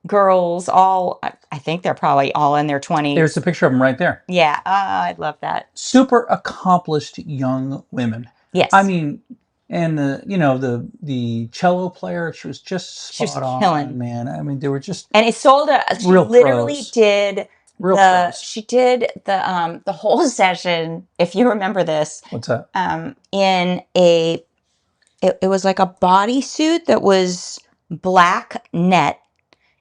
girls, all, I think they're probably all in their 20s. There's a picture of them right there. Yeah, I love that. Super accomplished young women. Yes. I mean, and the cello player, she was just spot on, killing, man. I mean, they were just and Isolde, she literally did Real close. She did the whole session, if you remember this. What's that? In a it was like a bodysuit that was black net.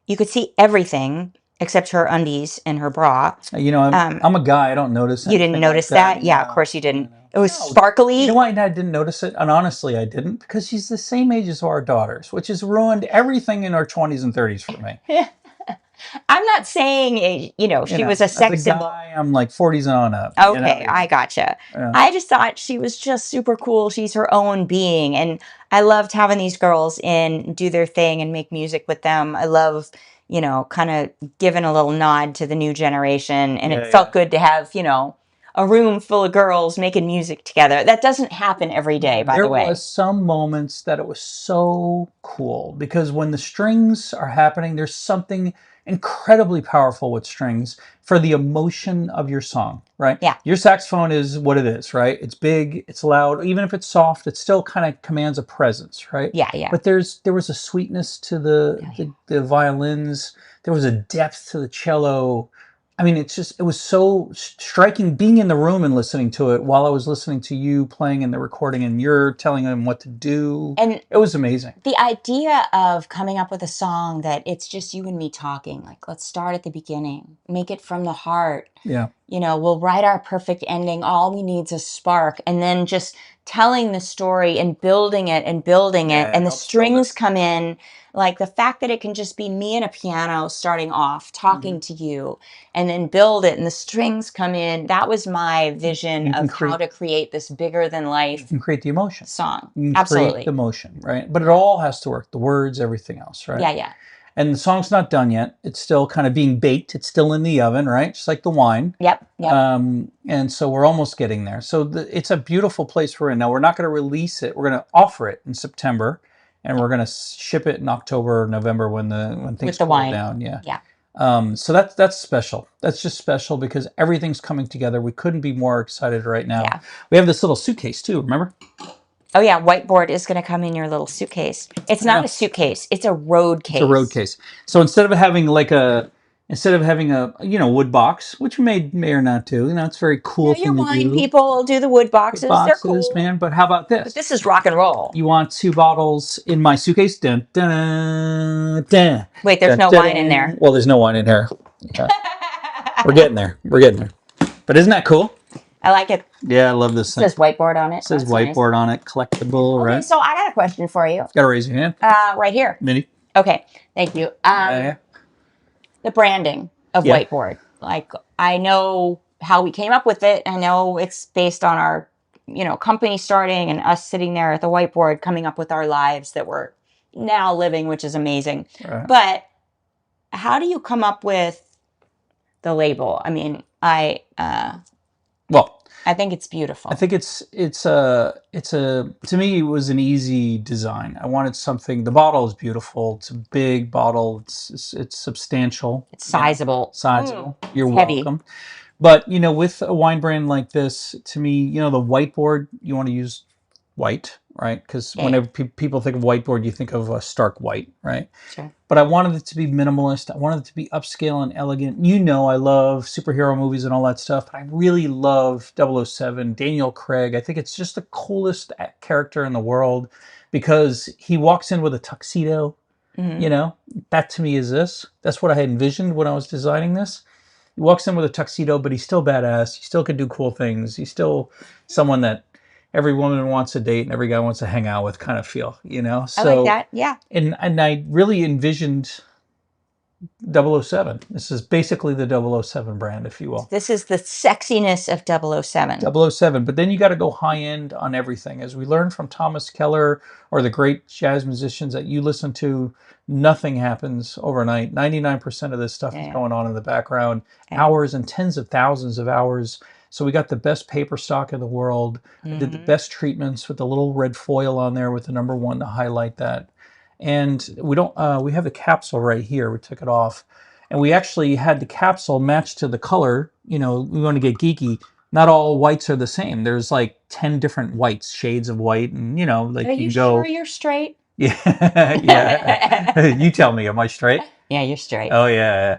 You could see everything except her undies and her bra. You know, I'm a guy. I don't notice You didn't anything notice like that. that? Yeah, of No, course you didn't. no. It was No. sparkly. You know why I didn't notice it? And honestly, I didn't, because she's the same age as our daughters, which has ruined everything in our 20s and 30s for me. I'm not saying, she was a sex symbol. I'm like 40s and on up. Okay, I gotcha. Yeah. I just thought she was just super cool. She's her own being. And I loved having these girls in, do their thing and make music with them. I love, kind of giving a little nod to the new generation. And it felt good to have, a room full of girls making music together. That doesn't happen every day, by the way. There was some moments that it was so cool, because when the strings are happening, there's something incredibly powerful with strings for the emotion of your song, right? Yeah. Your saxophone is what it is, right? It's big, it's loud. Even if it's soft, it still kind of commands a presence, right? Yeah, yeah. But there was a sweetness to the violins. There was a depth to the cello. I mean, it was so striking being in the room and listening to it while I was listening to you playing in the recording and you're telling them what to do. And it was amazing. The idea of coming up with a song that it's just you and me talking, like, let's start at the beginning, make it from the heart. Yeah. We'll write our perfect ending. All we need is a spark. And then just telling the story and building it and building it. And the strings come in. Like the fact that it can just be me and a piano starting off, talking to you, and then build it and the strings come in. That was my vision of how to create this bigger than life. You can create the emotion. Song. You can Absolutely. create the emotion, right? But it all has to work. The words, everything else, right? Yeah, yeah. And the song's not done yet. It's still kind of being baked. It's still in the oven, right? Just like the wine. Yep, yep. And so we're almost getting there. So it's a beautiful place we're in. Now, we're not going to release it. We're going to offer it in September. And we're going to ship it in October, November when things cool down. Yeah. Yeah. So that's special. That's just special because everything's coming together. We couldn't be more excited right now. Yeah. We have this little suitcase too, remember? Oh yeah, Whiteboard is going to come in your little suitcase. It's not a suitcase; it's a road case. It's a road case. So instead of having a wood box, which you may or not do, it's very cool. Your wine people do the wood boxes. They're cool, man. But how about this? But this is rock and roll. You want 2 bottles in my suitcase? Dun, dun, dun, Wait, there's no wine in there. Well, there's no wine in here. Yeah. We're getting there. But isn't that cool? I like it. Yeah, I love this thing. It says Whiteboard on it. It says Whiteboard on it. Collectible, right? Okay, so I got a question for you. Got to raise your hand. Right here. Mindi. Okay, thank you. The branding of Whiteboard. Like, I know how we came up with it. I know it's based on our, company starting and us sitting there at the whiteboard coming up with our lives that we're now living, which is amazing. Right. But how do you come up with the label? I mean, I think it's beautiful. I think to me, it was an easy design. I wanted something, the bottle is beautiful. It's a big bottle. It's substantial. It's sizable. Sizable. You're heavy. Welcome. But, with a wine brand like this, to me, the whiteboard, you want to use white, right? Because whenever people think of whiteboard, you think of a stark white, right? Sure. But I wanted it to be minimalist. I wanted it to be upscale and elegant. I love superhero movies and all that stuff. But I really love 007, Daniel Craig. I think it's just the coolest character in the world because he walks in with a tuxedo. Mm-hmm. That to me is this. That's what I had envisioned when I was designing this. He walks in with a tuxedo, but he's still badass. He still can do cool things. He's still someone that every woman wants to date and every guy wants to hang out with kind of feel, So, I like that, yeah. And I really envisioned 007. This is basically the 007 brand, if you will. This is the sexiness of 007. 007, but then you got to go high end on everything. As we learned from Thomas Keller or the great jazz musicians that you listen to, nothing happens overnight. 99% of this stuff is going on in the background, hours and tens of thousands of hours. So we got the best paper stock in the world. I did the best treatments with the little red foil on there with the #1 to highlight that. And we have the capsule right here. We took it off. And we actually had the capsule match to the color. We want to get geeky. Not all whites are the same. There's like 10 different whites, shades of white. And, Are you sure you're straight? Yeah. Yeah. You tell me, am I straight? Yeah, you're straight. Oh yeah.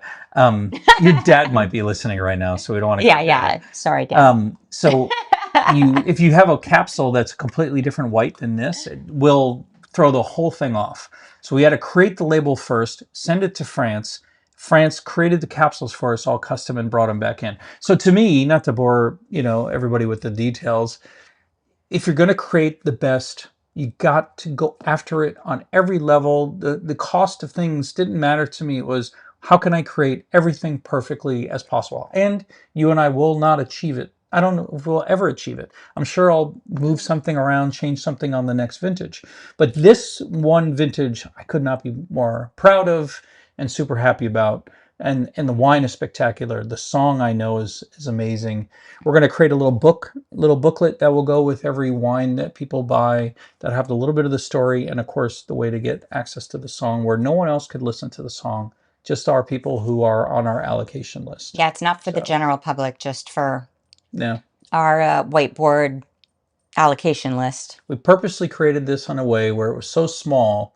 Your dad might be listening right now, so we don't want to. Yeah. Sorry, Dad. So if you have a capsule that's a completely different white than this, it will throw the whole thing off. So we had to create the label first, send it to France. France created the capsules for us all custom and brought them back in. So to me, not to bore everybody with the details, if you're going to create the best, you got to go after it on every level. The cost of things didn't matter to me. It was, how can I create everything perfectly as possible? And you and I will not achieve it. I don't know if we'll ever achieve it. I'm sure I'll move something around, change something on the next vintage. But this one vintage, I could not be more proud of and super happy about. And the wine is spectacular. The song, I know, is amazing. We're going to create a little booklet that will go with every wine that people buy, that have a little bit of the story, and of course the way to get access to the song where no one else could listen to the song, just our people who are on our allocation list. Yeah, it's not for the general public, just for our whiteboard allocation list. We purposely created this in a way where it was so small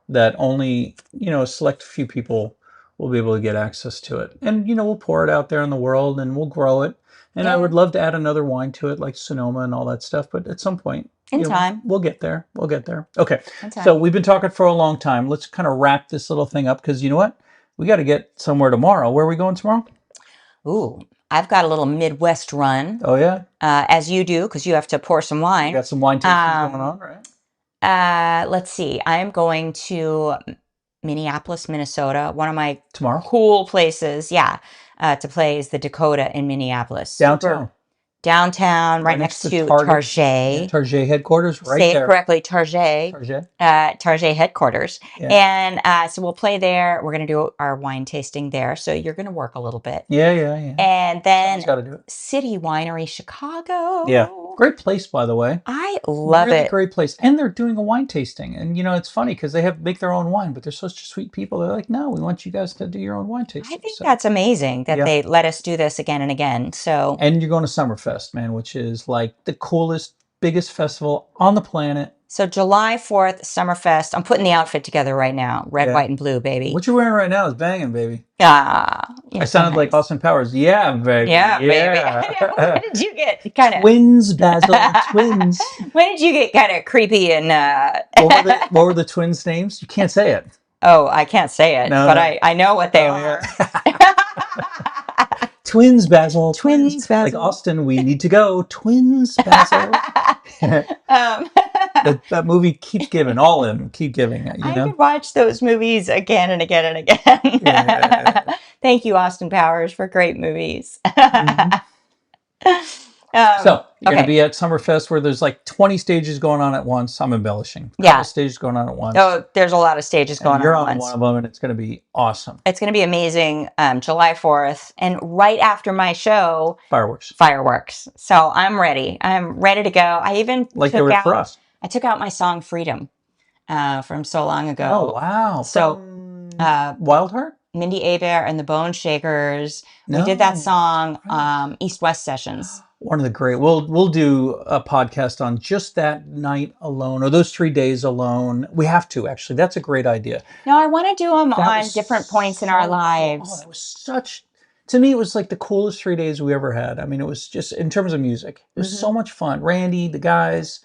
that only a select few people will be able to get access to it. And we'll pour it out there in the world and we'll grow it. And I would love to add another wine to it, like Sonoma and all that stuff. But at some point, in time, we'll get there. We'll get there. Okay. So we've been talking for a long time. Let's kind of wrap this little thing up, because you know what? We got to get somewhere tomorrow. Where are we going tomorrow? Ooh, I've got a little Midwest run. Oh yeah. As you do, because you have to pour some wine. You got some wine tastings going on, right? Let's see. I am going to Minneapolis, Minnesota. One of my tomorrow cool places, to play is the Dakota in Minneapolis. Downtown. Downtown, right next to Target. Yeah, Target headquarters, right there. Say there. it correctly, Target. Target headquarters. Yeah. And so we'll play there. We're going to do our wine tasting there. So you're going to work a little bit. Yeah. And then got to do it. City Winery, Chicago. Yeah. Great place, by the way. I love it. Great place. And they're doing a wine tasting. And, it's funny because they make their own wine, but they're such sweet people. They're like, no, we want you guys to do your own wine tasting. I think that's amazing that they let us do this again and again. So. And you're going to Summerfest, man, which is like the coolest, biggest festival on the planet. So July 4th, Summerfest. I'm putting the outfit together right now. Red, white, and blue, baby. What you're wearing right now is banging, baby. I sounded like Austin Powers. Yeah, baby. Yeah, baby. When did you get kind of... Twins, Basil, twins. When did you get kind of creepy and... What were the twins' names? You can't say it. Oh, I can't say it, but I know what they are. Twins, Basil. Twins, Basil. Like Austin, we need to go. Twins, Basil. That movie keeps giving. All of them keep giving. I could watch those movies again and again and again. Yeah. Thank you, Austin Powers, for great movies. So you're going to be at Summerfest where there's like 20 stages going on at once. I'm embellishing. Yeah. Stages going on at once. Oh, there's a lot of stages going on at once. You're on one of them, and it's going to be awesome. It's going to be amazing. July 4th. And right after my show... Fireworks. So I'm ready. I'm ready to go. I even for us. I took out my song Freedom from so long ago. Oh, wow. So... Wild Heart? Mindi and the Bone Shakers. No. We did that song, East-West Sessions. One of the great. We'll do a podcast on just that night alone, or those 3 days alone. We have to, actually. That's a great idea. No, I want to do them on different points in our lives. Oh, that was such... To me, it was like the coolest 3 days we ever had. I mean, it was just, in terms of music, it was so much fun. Randy, the guys,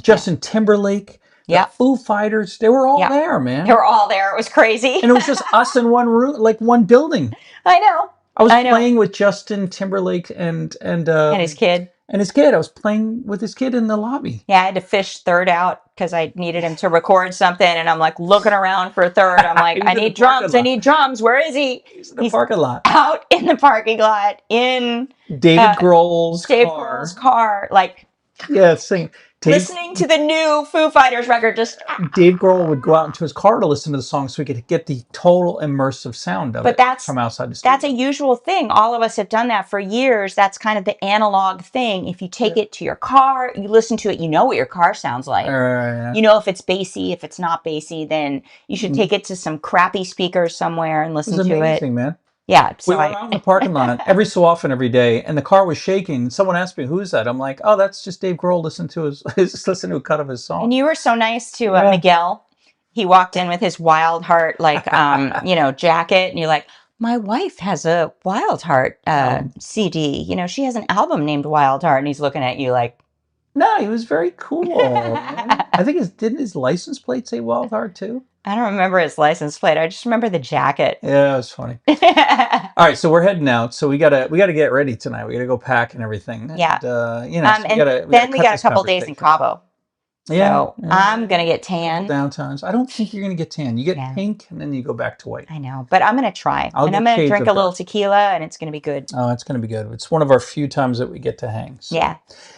Justin Timberlake, the Foo Fighters, they were all there, man. They were all there. It was crazy. And it was just us in one room, like one building. I know. I was playing with Justin Timberlake and his kid. And his kid. I was playing with his kid in the lobby. Yeah, I had to fish Third out because I needed him to record something. And I'm like looking around for Third. I'm like, I need drums. I need drums. Where is he? He's in the parking lot. Out in the parking lot in David Grohl's car. Like, yeah, sing. Listening to the new Foo Fighters record, just... Dave Grohl would go out into his car to listen to the song so he could get the total immersive sound of it from outside the studio. That's a usual thing. All of us have done that for years. That's kind of the analog thing. If you take it to your car, you listen to it, you know what your car sounds like. You know if it's bassy, if it's not bassy, then you should take it to some crappy speakers somewhere and listen to it. It's amazing, man. Yeah. So we went out in the parking lot every so often, every day, and the car was shaking. Someone asked me, "Who's that?" I'm like, "Oh, that's just Dave Grohl listening to a cut of his song." And you were so nice to Miguel. he walked in with his Wild Heart, like, jacket, and you're like, my wife has a Wild Heart CD. She has an album named Wild Heart, and he's looking at you like, No, he was very cool. I think didn't his license plate say Wild Heart too? I don't remember his license plate. I just remember the jacket. Yeah, it was funny. All right, so we're heading out. So we gotta get ready tonight. We gotta go pack and everything. Yeah. And, we got a couple days in Cabo. Yeah. So I'm gonna get tan. Downtowns. I don't think you're gonna get tan. You get pink, and then you go back to white. I know, but I'm gonna try, and I'm gonna drink a little tequila, and it's gonna be good. Oh, it's gonna be good. It's one of our few times that we get to hang. So. Yeah.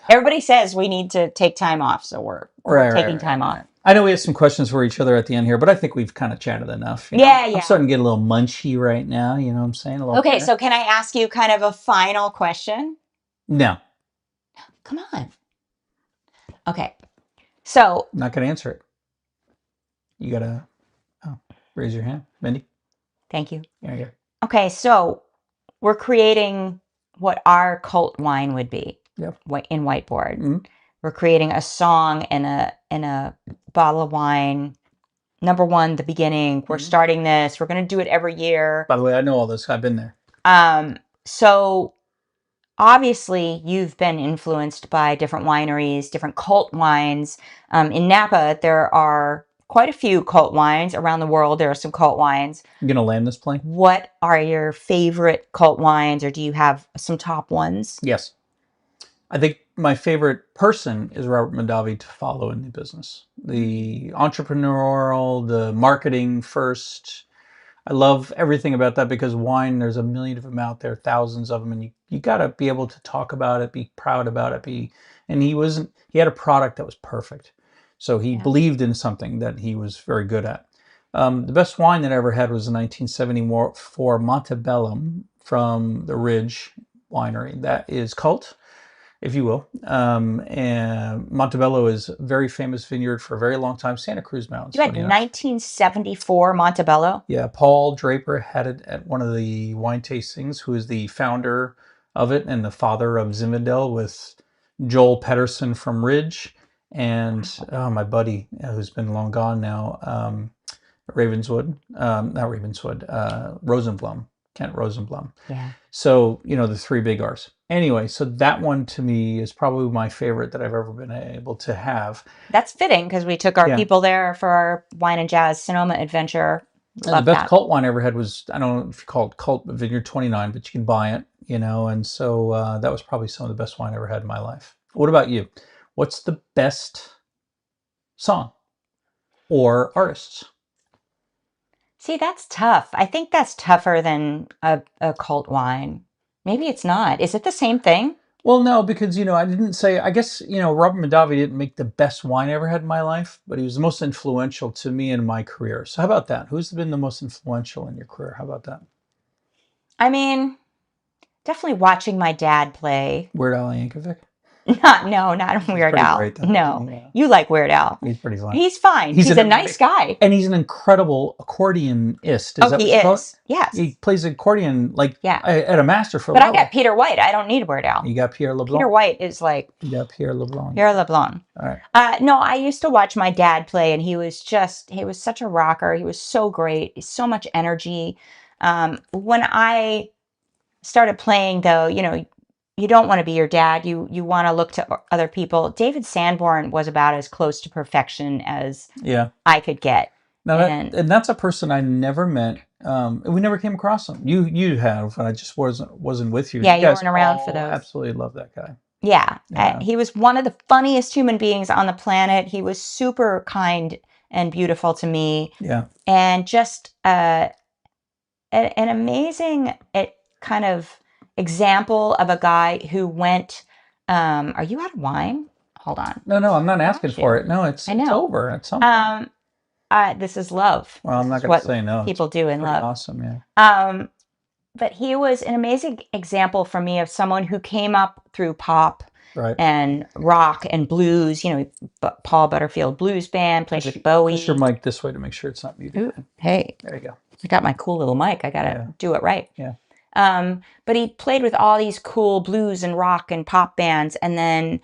Everybody says we need to take time off, so we're taking time off. I know we have some questions for each other at the end here, but I think we've kind of chatted enough. Yeah. I'm starting to get a little munchy right now. You know what I'm saying? Okay, so can I ask you kind of a final question? No. Come on. Okay. So. I'm not going to answer it. You got to raise your hand. Mindi? Thank you. There you go. Okay, so we're creating what our cult wine would be in Whiteboard. Mm-hmm. We're creating a song and a bottle of wine. Number one, the beginning. We're starting this. We're going to do it every year. By the way, I know all this. I've been there. So obviously you've been influenced by different wineries, different cult wines. In Napa, there are quite a few cult wines. Around the world, there are some cult wines. You going to land this plane? What are your favorite cult wines, or do you have some top ones? Yes. I think my favorite person is Robert Mondavi to follow in the business. The entrepreneurial, the marketing first. I love everything about that because wine, there's a million of them out there, thousands of them, and you got to be able to talk about it, be proud about it, and he had a product that was perfect. So he believed in something that he was very good at. The best wine that I ever had was a 1974 Montebellum from the Ridge Winery. That is cult, if you will. And Montebello is a very famous vineyard for a very long time, Santa Cruz Mountains. You had 1974 Montebello? Yeah, Paul Draper had it at one of the wine tastings, who is the founder of it and the father of Zinfandel, with Joel Pedersen from Ridge and my buddy, who's been long gone now, Rosenblum. Kent Rosenblum. Yeah. So, the three big R's. Anyway, so that one to me is probably my favorite that I've ever been able to have. That's fitting because we took our people there for our wine and jazz Sonoma adventure. The best cult wine I ever had was, I don't know if you call it cult, but Vineyard 29, but you can buy it, and so that was probably some of the best wine I ever had in my life. What about you? What's the best song or artists? See, that's tough. I think that's tougher than a cult wine. Maybe it's not. Is it the same thing? Well, no, because, I didn't say, I guess, Robert Mondavi didn't make the best wine I ever had in my life, but he was the most influential to me in my career. So how about that? Who's been the most influential in your career? How about that? I mean, definitely watching my dad play. Weird Al Yankovic? Not Weird Al. Great, no, yeah. You like Weird Al. He's pretty fun. He's fine. He's a nice guy. And he's an incredible accordionist. He is. Yes. He plays accordion at a masterful level. But I got Peter White. I don't need Weird Al. You got Pierre LeBlanc. Peter White is like... You got Pierre LeBlanc. Pierre LeBlanc. All right. No, I used to watch my dad play, and he was such a rocker. He was so great. So much energy. When I started playing, though, you don't want to be your dad. You want to look to other people. David Sanborn was about as close to perfection as I could get. Now and that's a person I never met. We never came across him. You have, and I just wasn't with you. Yeah, you weren't around for those. Absolutely love that guy. Yeah. He was one of the funniest human beings on the planet. He was super kind and beautiful to me. Yeah. And just an amazing kind of example of a guy who went, are you out of wine? Hold on. No, I'm not asking for it. No, it's over at some point. This is love. Well, I'm not going to say no. People do in love. Awesome, yeah. But he was an amazing example for me of someone who came up through pop and rock and blues. Paul Butterfield Blues Band, played with Bowie. Push your mic this way to make sure it's not muted. Ooh, hey. There you go. I got my cool little mic. I got to do it right. Yeah. But he played with all these cool blues and rock and pop bands, and then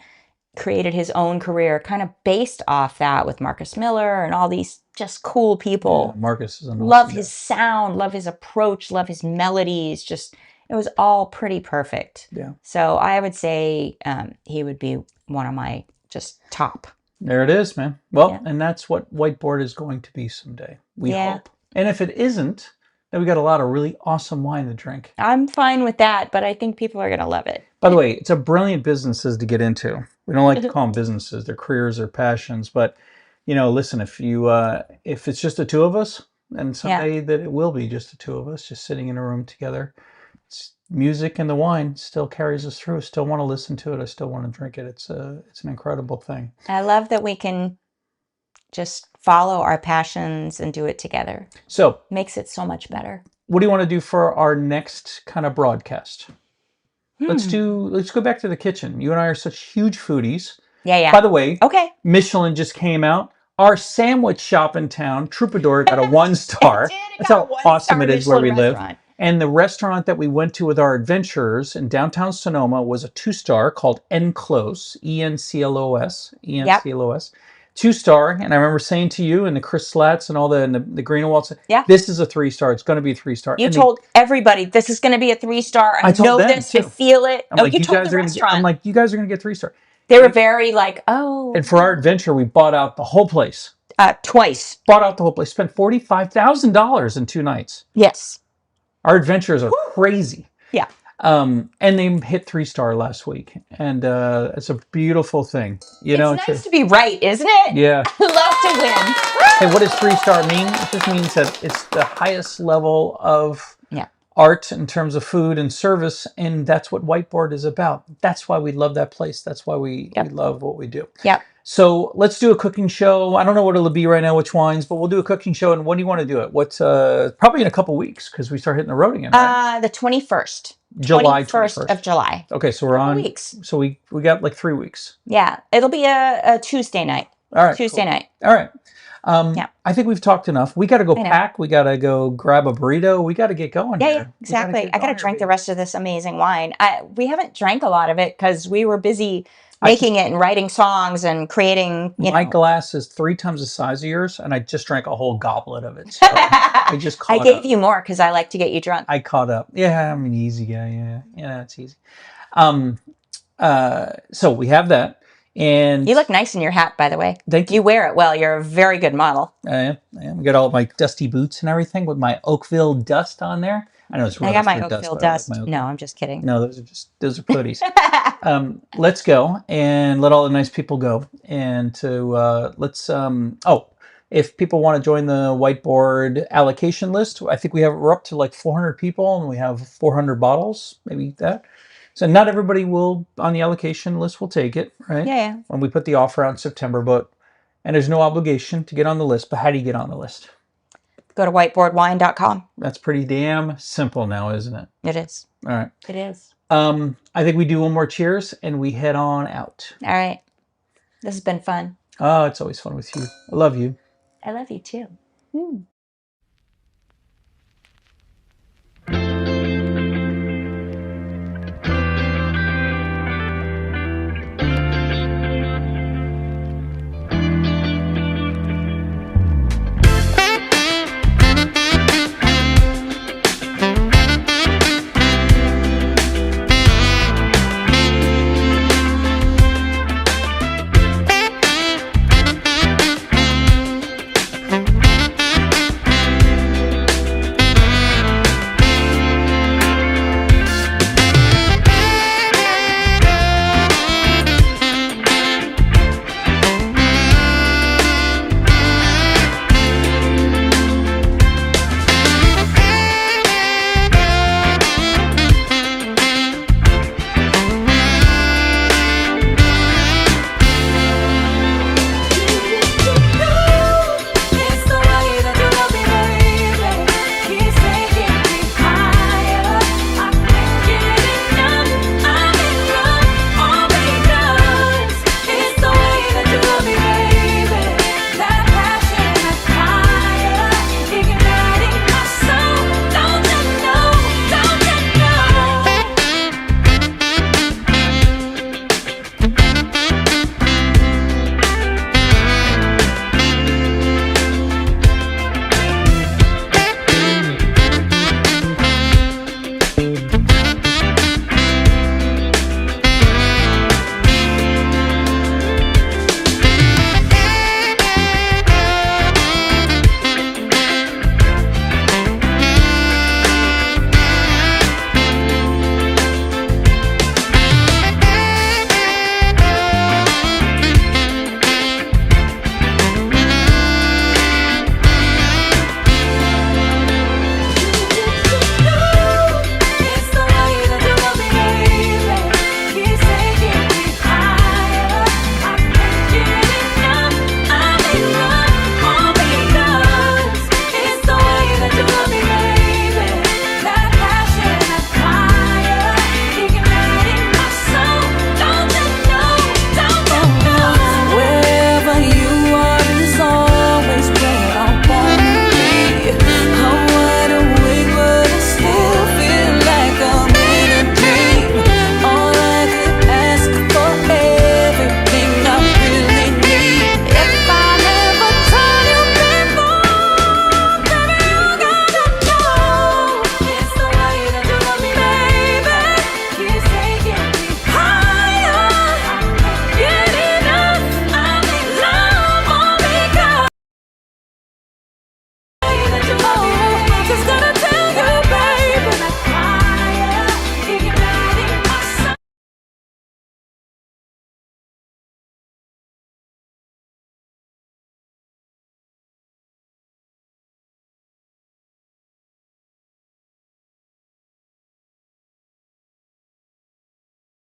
created his own career kind of based off that with Marcus Miller and all these just cool people. Yeah, Marcus is an Love awesome his guy. sound, love his approach, love his melodies. Just, it was all pretty perfect. Yeah. So I would say he would be one of my just top. There it is, man. Well, Yeah. and that's what Whiteboard is going to be someday. We Yeah. hope. And if it isn't, then we got a lot of really awesome wine to drink. I'm fine with that, but I think people are going to love it. By the way, it's a brilliant businesses to get into. We don't like to call them businesses; they're careers or passions. But listen, if it's just the two of us, and someday that it will be just the two of us, just sitting in a room together, music and the wine still carries us through. I still want to listen to it. I still want to drink it. It's an incredible thing. I love that we can just follow our passions and do it together. So, makes it so much better. What do you want to do for our next kind of broadcast? Let's go back to the kitchen. You and I are such huge foodies. Yeah. By the way, okay. Michelin just came out. Our sandwich shop in town, Troubadour, got a 1-star. That's how awesome it is where we live. And the restaurant that we went to with our adventurers in downtown Sonoma was a 2-star called Enclose, E-N-C-L-O-S, E-N-C-L-O-S. 2-star, and I remember saying to you and the Chris Slats and all the Greenwalds, this is a 3-star. It's going to be a 3-star. You told everybody this is going to be a 3-star. I know this. Too. I feel it. I'm like, you told the restaurant. I'm like, you guys are going to get 3-star. They were very like, oh. And for our adventure, we bought out the whole place. Twice. Bought out the whole place. Spent $45,000 in 2 nights. Yes. Our adventures are crazy. Yeah. And they hit 3-star last week, and it's a beautiful thing. It's nice to be right, isn't it? Yeah. I love to win. Hey, what does 3-star mean? It just means that it's the highest level of art in terms of food and service, and that's what Whiteboard is about. That's why we love that place. That's why we love what we do. Yep. So let's do a cooking show. I don't know what it'll be right now, which wines, but we'll do a cooking show. And when do you want to do it? What's probably in a couple weeks because we start hitting the road again, right? The 21st. July 21st of July. Okay, so we're on weeks. So we got like 3 weeks. Yeah, it'll be a Tuesday night. All right. Tuesday night. All right. I think we've talked enough. We got to go pack. We got to go grab a burrito. We got to get going. Yeah, exactly. I got to drink the rest of this amazing wine. We haven't drank a lot of it because we were busy making it and writing songs and creating. My glass is 3 times the size of yours, and I just drank a whole goblet of it. So I just caught up. I gave you more because I like to get you drunk. I caught up. Yeah, I'm an easy guy. Yeah, it's easy. So we have that. And you look nice in your hat, by the way. Thank you. You wear it well. You're a very good model. I am. Got all my dusty boots and everything with my Oakville dust on there. I know it's I got my Oakville dust. Like no, I'm just kidding. No, those are putties. Let's go and let all the nice people go. And if people want to join the Whiteboard allocation list, I think we're up to like 400 people and we have 400 bottles, maybe that. So not everybody on the allocation list will take it, right? Yeah. When we put the offer out in September, and there's no obligation to get on the list, but how do you get on the list? Go to whiteboardwine.com. That's pretty damn simple now, isn't it? It is. All right. It is. I think we do one more cheers and we head on out. All right. This has been fun. Oh, it's always fun with you. I love you. I love you too.